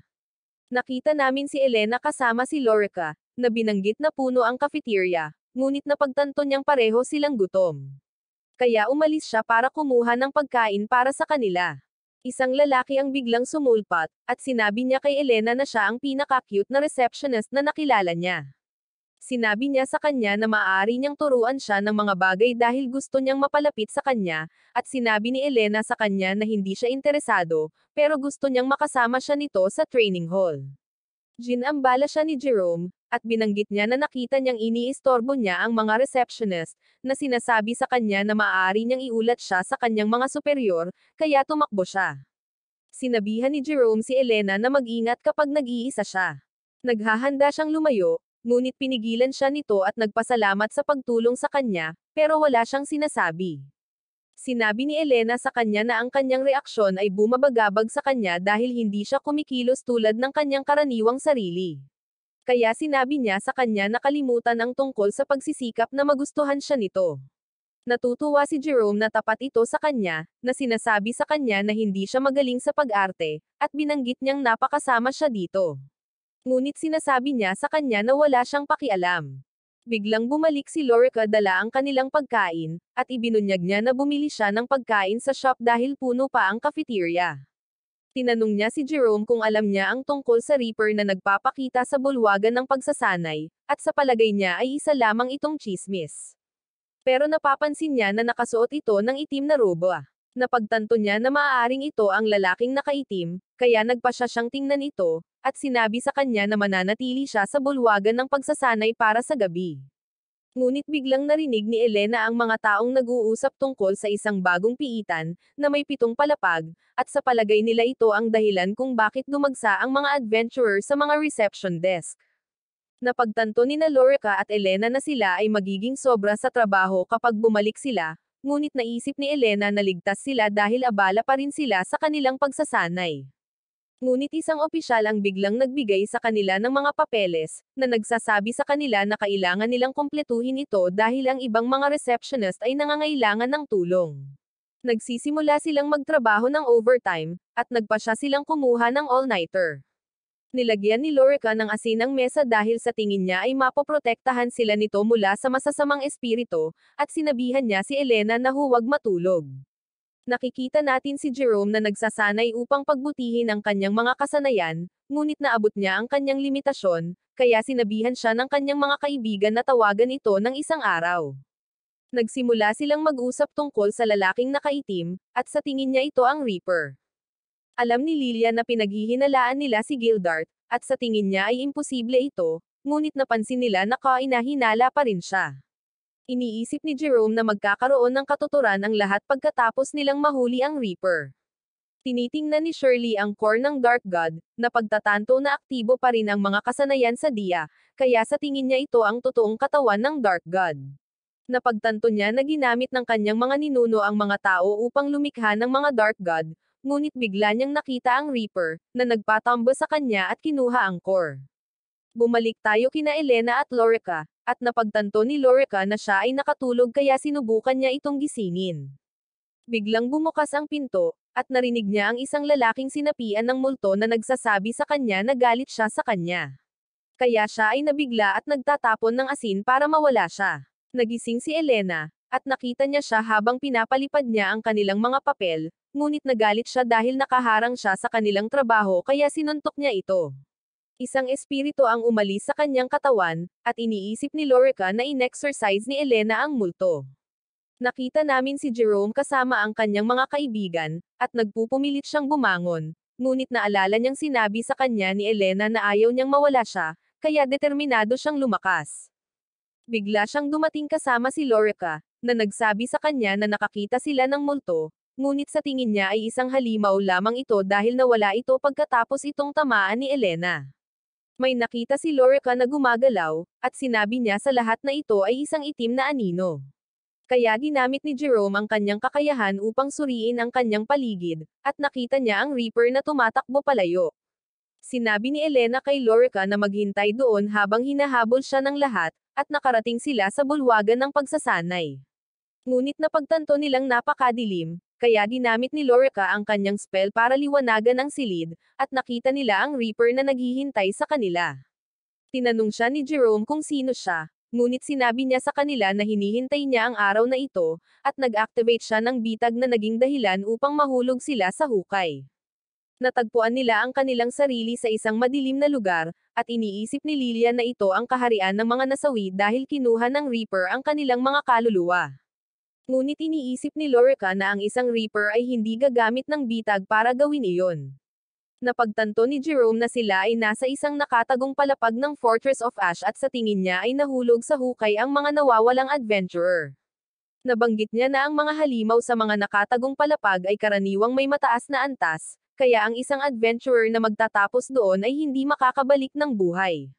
Nakita namin si Elena kasama si Lorica, na binanggit na puno ang cafeteria, ngunit napagtanto niyang pareho silang gutom. Kaya umalis siya para kumuha ng pagkain para sa kanila. Isang lalaki ang biglang sumulpat, at sinabi niya kay Elena na siya ang pinaka-cute na receptionist na nakilala niya. Sinabi niya sa kanya na maaari niyang turuan siya ng mga bagay dahil gusto niyang mapalapit sa kanya, at sinabi ni Elena sa kanya na hindi siya interesado, pero gusto niyang makasama siya nito sa training hall. Ginambala siya ni Jerome, at binanggit niya na nakita niyang iniistorbo niya ang mga receptionist, na sinasabi sa kanya na maaari niyang iulat siya sa kanyang mga superior, kaya tumakbo siya. Sinabihan ni Jerome si Elena na mag-ingat kapag nag-iisa siya. Naghahanda siyang lumayo, ngunit pinigilan siya nito at nagpasalamat sa pagtulong sa kanya, pero wala siyang sinasabi. Sinabi ni Elena sa kanya na ang kanyang reaksyon ay bumabagabag sa kanya dahil hindi siya kumikilos tulad ng kanyang karaniwang sarili. Kaya sinabi niya sa kanya na kalimutan ang tungkol sa pagsisikap na magustuhan siya nito. Natutuwa si Jerome na tapat ito sa kanya, na sinasabi sa kanya na hindi siya magaling sa pag-arte, at binanggit niyang napakasama siya dito. Ngunit sinasabi niya sa kanya na wala siyang pakialam. Biglang bumalik si Lorica dala ang kanilang pagkain, at ibinunyag niya na bumili siya ng pagkain sa shop dahil puno pa ang cafeteria. Tinanong niya si Jerome kung alam niya ang tungkol sa Reaper na nagpapakita sa bulwagan ng pagsasanay, at sa palagay niya ay isa lamang itong tsismis. Pero napapansin niya na nakasuot ito ng itim na roba. Napagtanto niya na maaaring ito ang lalaking nakaitim, kaya nagpa siya siyang tingnan ito, at sinabi sa kanya na mananatili siya sa bulwagan ng pagsasanay para sa gabi. Ngunit biglang narinig ni Elena ang mga taong nag-uusap tungkol sa isang bagong piitan, na may 7 palapag, at sa palagay nila ito ang dahilan kung bakit dumagsa ang mga adventurer sa mga reception desk. Napagtanto ni Lorica at Elena na sila ay magiging sobra sa trabaho kapag bumalik sila, ngunit naisip ni Elena na ligtas sila dahil abala pa rin sila sa kanilang pagsasanay. Ngunit isang opisyal ang biglang nagbigay sa kanila ng mga papeles, na nagsasabi sa kanila na kailangan nilang kumpletuhin ito dahil ang ibang mga receptionist ay nangangailangan ng tulong. Nagsisimula silang magtrabaho ng overtime, at nagpa siya silang kumuha ng all-nighter. Nilagyan ni Lorica ng asin ang mesa dahil sa tingin niya ay mapoprotektahan sila nito mula sa masasamang espiritu, at sinabihan niya si Elena na huwag matulog. Nakikita natin si Jerome na nagsasanay upang pagbutihin ang kanyang mga kasanayan, ngunit naabot niya ang kanyang limitasyon, kaya sinabihan siya ng kanyang mga kaibigan na tawagan ito ng isang araw. Nagsimula silang mag-usap tungkol sa lalaking nakaitim, at sa tingin niya ito ang Reaper. Alam ni Lilia na pinaghihinalaan nila si Gildart, at sa tingin niya ay imposible ito, ngunit napansin nila na kainahinala pa rin siya. Iniisip ni Jerome na magkakaroon ng katuturan ang lahat pagkatapos nilang mahuli ang Reaper. Tinitingnan ni Shirley ang core ng Dark God, na pagtatanto na aktibo pa rin ang mga kasanayan sa Dia, kaya sa tingin niya ito ang totoong katawan ng Dark God. Napagtanto niya na ginamit ng kanyang mga ninuno ang mga tao upang lumikha ng mga Dark God, ngunit bigla niyang nakita ang Reaper, na nagpatambo sa kanya at kinuha ang core. Bumalik tayo kina Elena at Lorica, at napagtanto ni Lorica na siya ay nakatulog kaya sinubukan niya itong gisingin. Biglang bumukas ang pinto, at narinig niya ang isang lalaking sinapian ng multo na nagsasabi sa kanya na galit siya sa kanya. Kaya siya ay nabigla at nagtatapon ng asin para mawala siya. Nagising si Elena, at nakita niya siya habang pinapalipad niya ang kanilang mga papel, ngunit nagalit siya dahil nakaharang siya sa kanilang trabaho kaya sinuntok niya ito. Isang espiritu ang umalis sa kanyang katawan, at iniisip ni Lorica na in-exercise ni Elena ang multo. Nakita namin si Jerome kasama ang kanyang mga kaibigan, at nagpupumilit siyang bumangon, ngunit naalala niyang sinabi sa kanya ni Elena na ayaw niyang mawala siya, kaya determinado siyang lumakas. Bigla siyang dumating kasama si Lorica, na nagsabi sa kanya na nakakita sila ng multo, ngunit sa tingin niya ay isang halimaw lamang ito dahil nawala ito pagkatapos itong tamaan ni Elena. May nakita si Lorica na gumagalaw, at sinabi niya sa lahat na ito ay isang itim na anino. Kaya ginamit ni Jerome ang kanyang kakayahan upang suriin ang kanyang paligid, at nakita niya ang Reaper na tumatakbo palayo. Sinabi ni Elena kay Lorica na maghintay doon habang hinahabol siya ng lahat, at nakarating sila sa bulwagan ng pagsasanay. Ngunit napagtanto nilang napakadilim, kaya ginamit ni Lorica ang kanyang spell para liwanagan ang silid, at nakita nila ang Reaper na naghihintay sa kanila. Tinanong siya ni Jerome kung sino siya, ngunit sinabi niya sa kanila na hinihintay niya ang araw na ito, at nag-activate siya ng bitag na naging dahilan upang mahulog sila sa hukay. Natagpuan nila ang kanilang sarili sa isang madilim na lugar, at iniisip ni Lillian na ito ang kaharian ng mga nasawi dahil kinuha ng Reaper ang kanilang mga kaluluwa. Ngunit iniisip ni Lorica na ang isang Reaper ay hindi gagamit ng bitag para gawin iyon. Napagtanto ni Jerome na sila ay nasa isang nakatagong palapag ng Fortress of Ash at sa tingin niya ay nahulog sa hukay ang mga nawawalang adventurer. Nabanggit niya na ang mga halimaw sa mga nakatagong palapag ay karaniwang may mataas na antas, kaya ang isang adventurer na magtatapos doon ay hindi makakabalik ng buhay.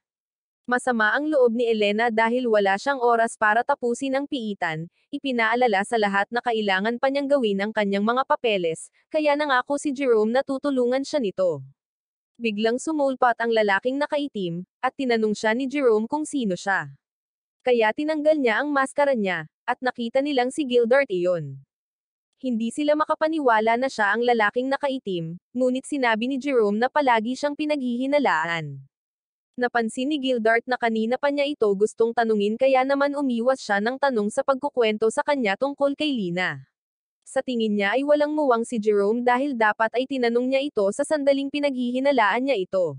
Masama ang loob ni Elena dahil wala siyang oras para tapusin ang piitan, ipinaalala sa lahat na kailangan pa niyang gawin ang kanyang mga papeles, kaya nangako si Jerome na tutulungan siya nito. Biglang sumulpat ang lalaking nakaitim, at tinanong siya ni Jerome kung sino siya. Kaya tinanggal niya ang maskara niya, at nakita nilang si Gildart iyon. Hindi sila makapaniwala na siya ang lalaking nakaitim, ngunit sinabi ni Jerome na palagi siyang pinaghihinalaan. Napansin ni Gildart na kanina pa niya ito gustong tanungin kaya naman umiwas siya ng tanong sa pagkukwento sa kanya tungkol kay Lina. Sa tingin niya ay walang muwang si Jerome dahil dapat ay tinanong niya ito sa sandaling pinaghihinalaan niya ito.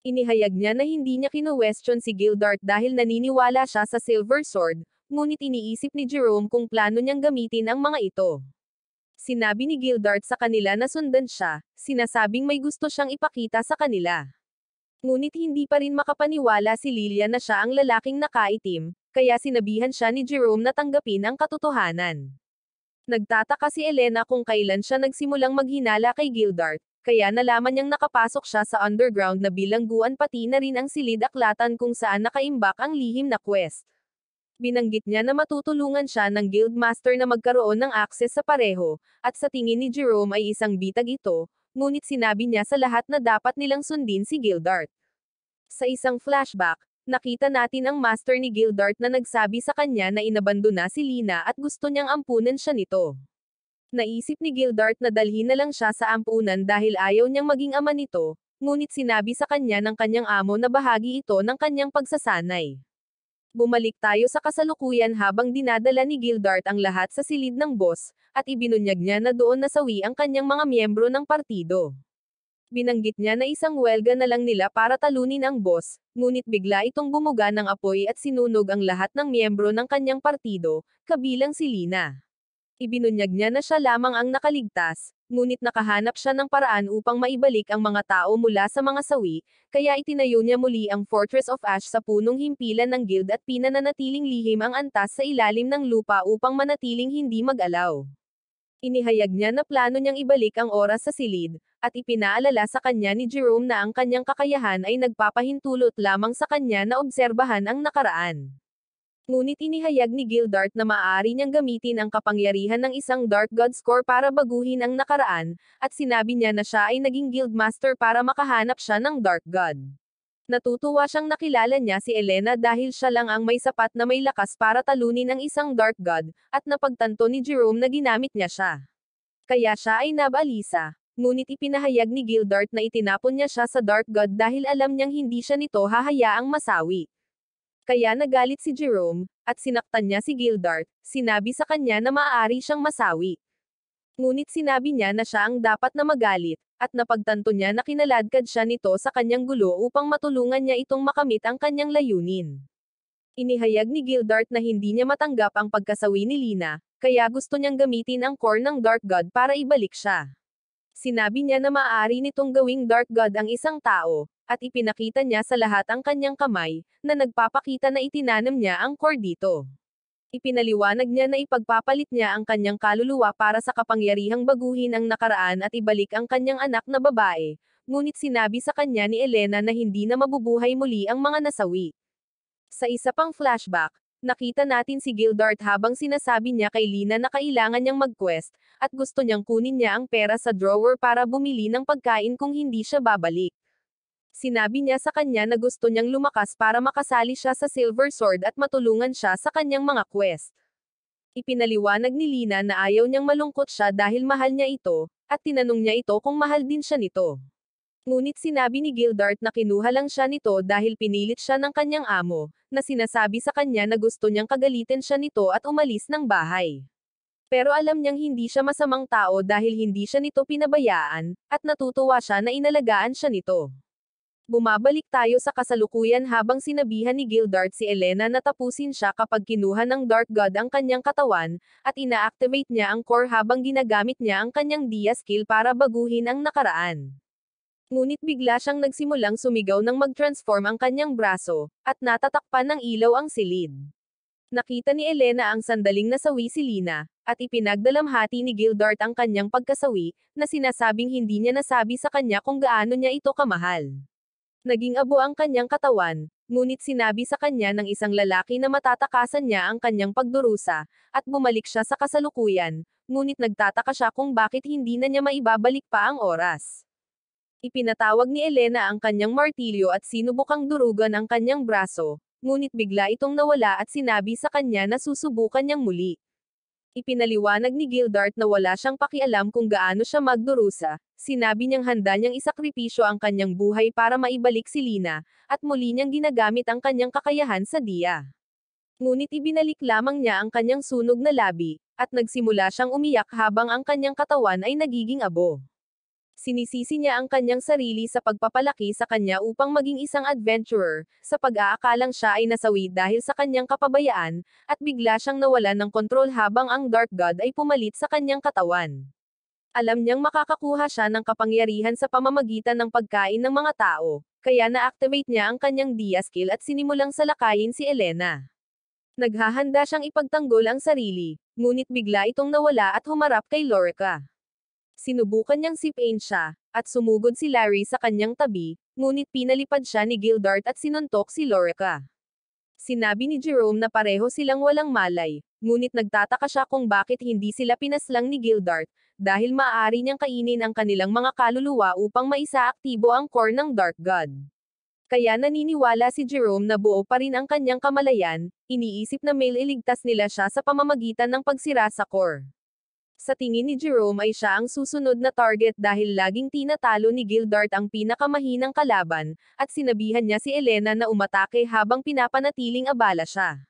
Inihayag niya na hindi niya kinu-question si Gildart dahil naniniwala siya sa Silver Sword, ngunit iniisip ni Jerome kung plano niyang gamitin ang mga ito. Sinabi ni Gildart sa kanila na sundan siya, sinasabing may gusto siyang ipakita sa kanila. Ngunit hindi pa rin makapaniwala si Lillian na siya ang lalaking nakaitim, kaya sinabihan siya ni Jerome na tanggapin ang katotohanan. Nagtataka si Elena kung kailan siya nagsimulang maghinala kay Gildart, kaya nalaman niyang nakapasok siya sa underground na bilangguan pati na rin ang silid-aklatan kung saan nakaimbak ang lihim na quest. Binanggit niya na matutulungan siya ng guildmaster na magkaroon ng akses sa pareho, at sa tingin ni Jerome ay isang bitag ito, ngunit sinabi niya sa lahat na dapat nilang sundin si Gildart. Sa isang flashback, nakita natin ang master ni Gildart na nagsabi sa kanya na inabandona si Lina at gusto niyang ampunan siya nito. Naisip ni Gildart na dalhin na lang siya sa ampunan dahil ayaw niyang maging ama nito, ngunit sinabi sa kanya ng kanyang amo na bahagi ito ng kanyang pagsasanay. Bumalik tayo sa kasalukuyan habang dinadala ni Gildart ang lahat sa silid ng boss, at ibinunyag niya na doon nasawi ang kanyang mga miyembro ng partido. Binanggit niya na isang welga na lang nila para talunin ang boss, ngunit bigla itong bumuga ng apoy at sinunog ang lahat ng miyembro ng kanyang partido, kabilang si Lina. Ibinunyag niya na siya lamang ang nakaligtas, ngunit nakahanap siya ng paraan upang maibalik ang mga tao mula sa mga sawi, kaya itinayo niya muli ang Fortress of Ash sa punong himpilan ng guild at pinananatiling lihim ang antas sa ilalim ng lupa upang manatiling hindi mag-alaw. Inihayag niya na plano niyang ibalik ang oras sa silid, at ipinaalala sa kanya ni Jerome na ang kanyang kakayahan ay nagpapahintulot lamang sa kanya na obserbahan ang nakaraan. Ngunit inihayag ni Gildart na maaari niyang gamitin ang kapangyarihan ng isang Dark God Score para baguhin ang nakaraan, at sinabi niya na siya ay naging Guildmaster para makahanap siya ng Dark God. Natutuwa siyang nakilala niya si Elena dahil siya lang ang may sapat na may lakas para talunin ang isang Dark God, at napagtanto ni Jerome na ginamit niya siya. Kaya siya ay nabalisa. Ngunit ipinahayag ni Gildart na itinapon niya siya sa Dark God dahil alam niyang hindi siya nito hahayaang masawi. Kaya nagalit si Jerome, at sinaktan niya si Gildart, sinabi sa kanya na maaari siyang masawi. Ngunit sinabi niya na siya ang dapat na magalit, at napagtanto niya na kinaladkad siya nito sa kanyang gulo upang matulungan niya itong makamit ang kanyang layunin. Inihayag ni Gildart na hindi niya matanggap ang pagkasawi ni Lina, kaya gusto niyang gamitin ang core ng Dark God para ibalik siya. Sinabi niya na maaari nitong gawing Dark God ang isang tao, at ipinakita niya sa lahat ang kanyang kamay, na nagpapakita na itinanam niya ang core dito. Ipinaliwanag niya na ipagpapalit niya ang kanyang kaluluwa para sa kapangyarihang baguhin ang nakaraan at ibalik ang kanyang anak na babae, ngunit sinabi sa kanya ni Elena na hindi na mabubuhay muli ang mga nasawi. Sa isa pang flashback, nakita natin si Gildart habang sinasabi niya kay Lina na kailangan niyang mag-quest, at gusto niyang kunin niya ang pera sa drawer para bumili ng pagkain kung hindi siya babalik. Sinabi niya sa kanya na gusto niyang lumakas para makasali siya sa Silver Sword at matulungan siya sa kanyang mga quest. Ipinaliwanag ni Lina na ayaw niyang malungkot siya dahil mahal niya ito, at tinanong niya ito kung mahal din siya nito. Ngunit sinabi ni Gildart na kinuha lang siya nito dahil pinilit siya ng kanyang amo, na sinasabi sa kanya na gusto niyang kagalitin siya nito at umalis ng bahay. Pero alam niyang hindi siya masamang tao dahil hindi siya nito pinabayaan, at natutuwa siya na inalagaan siya nito. Bumabalik tayo sa kasalukuyan habang sinabihan ni Gildart si Elena na tapusin siya kapag kinuha ng Dark God ang kanyang katawan, at ina-activate niya ang core habang ginagamit niya ang kanyang Dia skill para baguhin ang nakaraan. Ngunit bigla siyang nagsimulang sumigaw nang mag-transform ang kanyang braso, at natatakpan ng ilaw ang silid. Nakita ni Elena ang sandaling nasawi si Lina, at ipinagdalamhati ni Gildart ang kanyang pagkasawi, na sinasabing hindi niya nasabi sa kanya kung gaano niya ito kamahal. Naging abo ang kanyang katawan, ngunit sinabi sa kanya ng isang lalaki na matatakasan niya ang kanyang pagdurusa, at bumalik siya sa kasalukuyan, ngunit nagtataka siya kung bakit hindi na niya maibabalik pa ang oras. Ipinatawag ni Elena ang kanyang martilyo at sinubukang durugan ang kanyang braso, ngunit bigla itong nawala at sinabi sa kanya na susubukan niyang muli. Ipinaliwanag ni Gildart na wala siyang pakialam kung gaano siya magdurusa, sinabi niyang handa niyang isakripisyo ang kanyang buhay para maibalik si Lina, at muli niyang ginagamit ang kanyang kakayahan sa Dia. Ngunit ibinalik lamang niya ang kanyang sunog na labi, at nagsimula siyang umiyak habang ang kanyang katawan ay nagiging abo. Sinisisi niya ang kanyang sarili sa pagpapalaki sa kanya upang maging isang adventurer, sa pag-aakalang siya ay nasawi dahil sa kanyang kapabayaan, at bigla siyang nawalan ng kontrol habang ang Dark God ay pumalit sa kanyang katawan. Alam niyang makakakuha siya ng kapangyarihan sa pamamagitan ng pagkain ng mga tao, kaya na-activate niya ang kanyang Dia skill at sinimulang salakayin si Elena. Naghahanda siyang ipagtanggol ang sarili, ngunit bigla itong nawala at humarap kay Lorica. Sinubukan niyang sipain siya, at sumugod si Larry sa kanyang tabi, ngunit pinalipad siya ni Gildart at sinuntok si Lorica. Sinabi ni Jerome na pareho silang walang malay, ngunit nagtataka siya kung bakit hindi sila pinaslang ni Gildart, dahil maaari niyang kainin ang kanilang mga kaluluwa upang maisaaktibo ang core ng Dark God. Kaya naniniwala si Jerome na buo pa rin ang kanyang kamalayan, iniisip na mailigtas nila siya sa pamamagitan ng pagsira sa core. Sa tingin ni Jerome ay siya ang susunod na target dahil laging tinatalo ni Gildart ang pinakamahinang kalaban, at sinabihan niya si Elena na umatake habang pinapanatiling abala siya.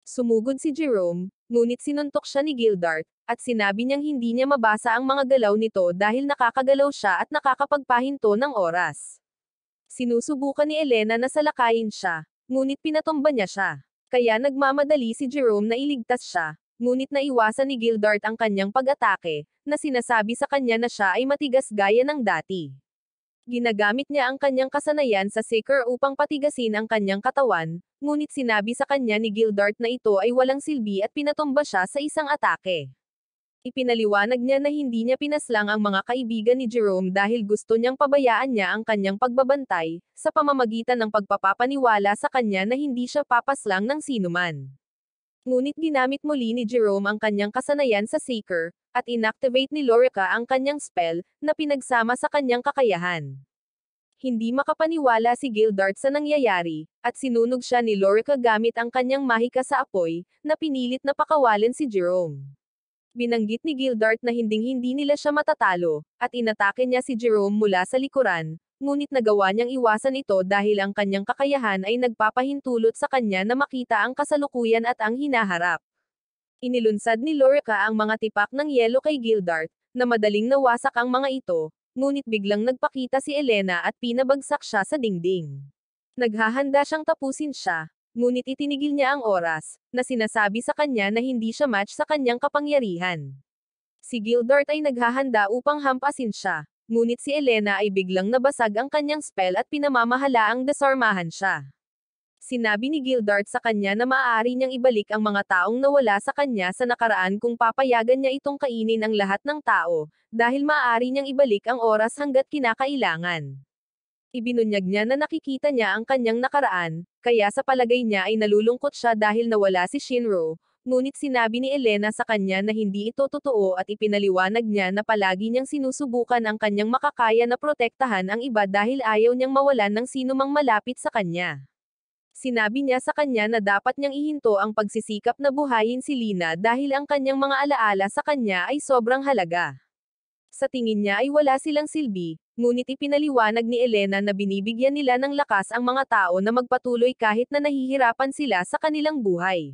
Sumugod si Jerome, ngunit sinuntok siya ni Gildart, at sinabi niyang hindi niya mabasa ang mga galaw nito dahil nakakagalaw siya at nakakapagpahinto ng oras. Sinusubukan ni Elena na salakayin siya, ngunit pinatumba niya siya. Kaya nagmamadali si Jerome na iligtas siya, ngunit naiwasan ni Gildart ang kanyang pag-atake, na sinasabi sa kanya na siya ay matigas gaya ng dati. Ginagamit niya ang kanyang kasanayan sa Seeker upang patigasin ang kanyang katawan, ngunit sinabi sa kanya ni Gildart na ito ay walang silbi at pinatumba siya sa isang atake. Ipinaliwanag niya na hindi niya pinaslang ang mga kaibigan ni Jerome dahil gusto niyang pabayaan niya ang kanyang pagbabantay, sa pamamagitan ng pagpapapaniwala sa kanya na hindi siya papaslang ng sinuman. Ngunit ginamit muli ni Jerome ang kanyang kasanayan sa Seeker, at inactivate ni Lorica ang kanyang spell, na pinagsama sa kanyang kakayahan. Hindi makapaniwala si Gildart sa nangyayari, at sinunog siya ni Lorica gamit ang kanyang mahika sa apoy, na pinilit na pakawalan si Jerome. Binanggit ni Gildart na hinding-hindi nila siya matatalo, at inatake niya si Jerome mula sa likuran, ngunit nagawa niyang iwasan ito dahil ang kanyang kakayahan ay nagpapahintulot sa kanya na makita ang kasalukuyan at ang hinaharap. Inilunsad ni Lorica ang mga tipak ng yelo kay Gildart, na madaling nawasak ang mga ito, ngunit biglang nagpakita si Elena at pinabagsak siya sa dingding. Naghahanda siyang tapusin siya, ngunit itinigil niya ang oras, na sinasabi sa kanya na hindi siya match sa kanyang kapangyarihan. Si Gildart ay naghahanda upang hampasin siya, ngunit si Elena ay biglang nabasag ang kanyang spell at pinamamahalaang desarmahan siya. Sinabi ni Gildart sa kanya na maaari niyang ibalik ang mga taong nawala sa kanya sa nakaraan kung papayagan niya itong kainin ang lahat ng tao, dahil maaari niyang ibalik ang oras hanggat kinakailangan. Ibinunyag niya na nakikita niya ang kanyang nakaraan, kaya sa palagay niya ay nalulungkot siya dahil nawala si Shinro, ngunit sinabi ni Elena sa kanya na hindi ito totoo at ipinaliwanag niya na palagi niyang sinusubukan ang kanyang makakaya na protektahan ang iba dahil ayaw niyang mawalan ng sinumang malapit sa kanya. Sinabi niya sa kanya na dapat niyang ihinto ang pagsisikap na buhayin si Lina dahil ang kanyang mga alaala sa kanya ay sobrang halaga. Sa tingin niya ay wala silang silbi, ngunit ipinaliwanag ni Elena na binibigyan nila ng lakas ang mga tao na magpatuloy kahit na nahihirapan sila sa kanilang buhay.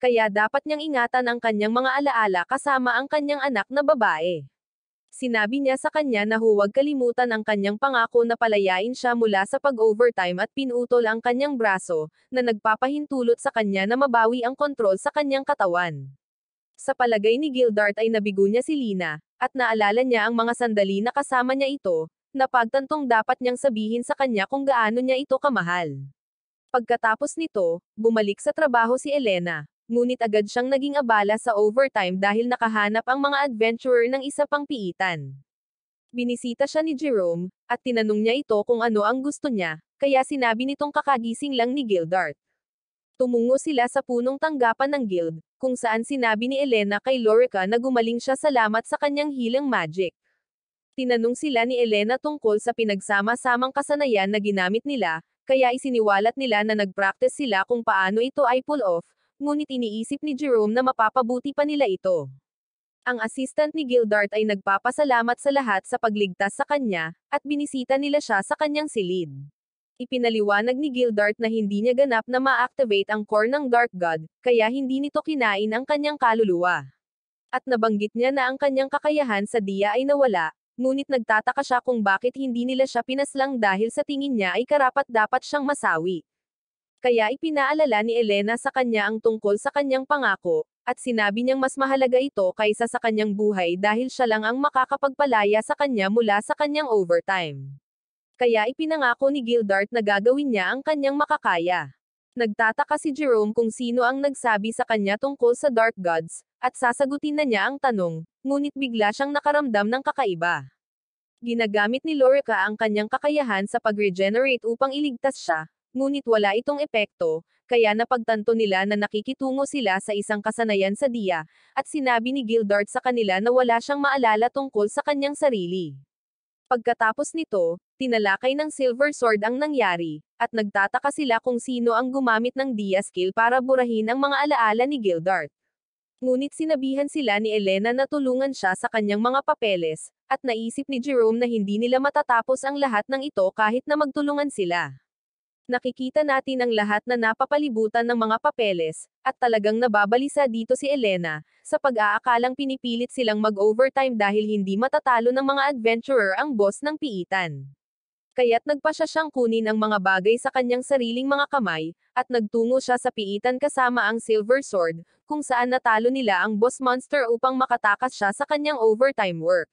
Kaya dapat niyang ingatan ang kanyang mga alaala kasama ang kanyang anak na babae. Sinabi niya sa kanya na huwag kalimutan ang kanyang pangako na palayain siya mula sa pag-overtime at pinutol ang kanyang braso, na nagpapahintulot sa kanya na mabawi ang kontrol sa kanyang katawan. Sa palagay ni Gildart ay nabigo niya si Lina, at naalala niya ang mga sandali na kasama niya ito, na pagtantong dapat niyang sabihin sa kanya kung gaano niya ito kamahal. Pagkatapos nito, bumalik sa trabaho si Elena, ngunit agad siyang naging abala sa overtime dahil nakahanap ang mga adventurer ng isa pang piitan. Binisita siya ni Jerome, at tinanong niya ito kung ano ang gusto niya, kaya sinabi nitong kakagising lang ni Gildart. Tumungo sila sa punong tanggapan ng guild, kung saan sinabi ni Elena kay Lorica na gumaling siya salamat sa kanyang healing magic. Tinanong sila ni Elena tungkol sa pinagsama-samang kasanayan na ginamit nila, kaya isiniwalat nila na nag-practice sila kung paano ito ay pull off, ngunit iniisip ni Jerome na mapapabuti pa nila ito. Ang assistant ni Gildart ay nagpapasalamat sa lahat sa pagligtas sa kanya, at binisita nila siya sa kanyang silid. Ipinaliwanag ni Gildart na hindi niya ganap na ma-activate ang core ng Dark God, kaya hindi nito kinain ang kanyang kaluluwa. At nabanggit niya na ang kanyang kakayahan sa diya ay nawala, ngunit nagtataka siya kung bakit hindi nila siya pinaslang dahil sa tingin niya ay karapat-dapat siyang masawi. Kaya ipinaalala ni Elena sa kanya ang tungkol sa kanyang pangako, at sinabi niyang mas mahalaga ito kaysa sa kanyang buhay dahil siya lang ang makakapagpalaya sa kanya mula sa kanyang overtime. Kaya ipinangako ni Gildart na gagawin niya ang kanyang makakaya. Nagtataka si Jerome kung sino ang nagsabi sa kanya tungkol sa Dark Gods, at sasagutin na niya ang tanong, ngunit bigla siyang nakaramdam ng kakaiba. Ginagamit ni Lorica ang kanyang kakayahan sa pag-regenerate upang iligtas siya, ngunit wala itong epekto, kaya napagtanto nila na nakikitungo sila sa isang kasanayan sa diya, at sinabi ni Gildart sa kanila na wala siyang maalala tungkol sa kanyang sarili. Pagkatapos nito, tinalakay ng Silver Sword ang nangyari, at nagtataka sila kung sino ang gumamit ng diya skill para burahin ang mga alaala ni Gildart. Ngunit sinabihan sila ni Elena na tulungan siya sa kanyang mga papeles, at naisip ni Jerome na hindi nila matatapos ang lahat ng ito kahit na magtulungan sila. Nakikita natin ang lahat na napapalibutan ng mga papeles, at talagang nababalisa dito si Elena, sa pag-aakalang pinipilit silang mag-overtime dahil hindi matatalo ng mga adventurer ang boss ng piitan. Kaya't nagpa siya siyang kunin ang mga bagay sa kanyang sariling mga kamay, at nagtungo siya sa piitan kasama ang Silver Sword, kung saan natalo nila ang boss monster upang makatakas siya sa kanyang overtime work.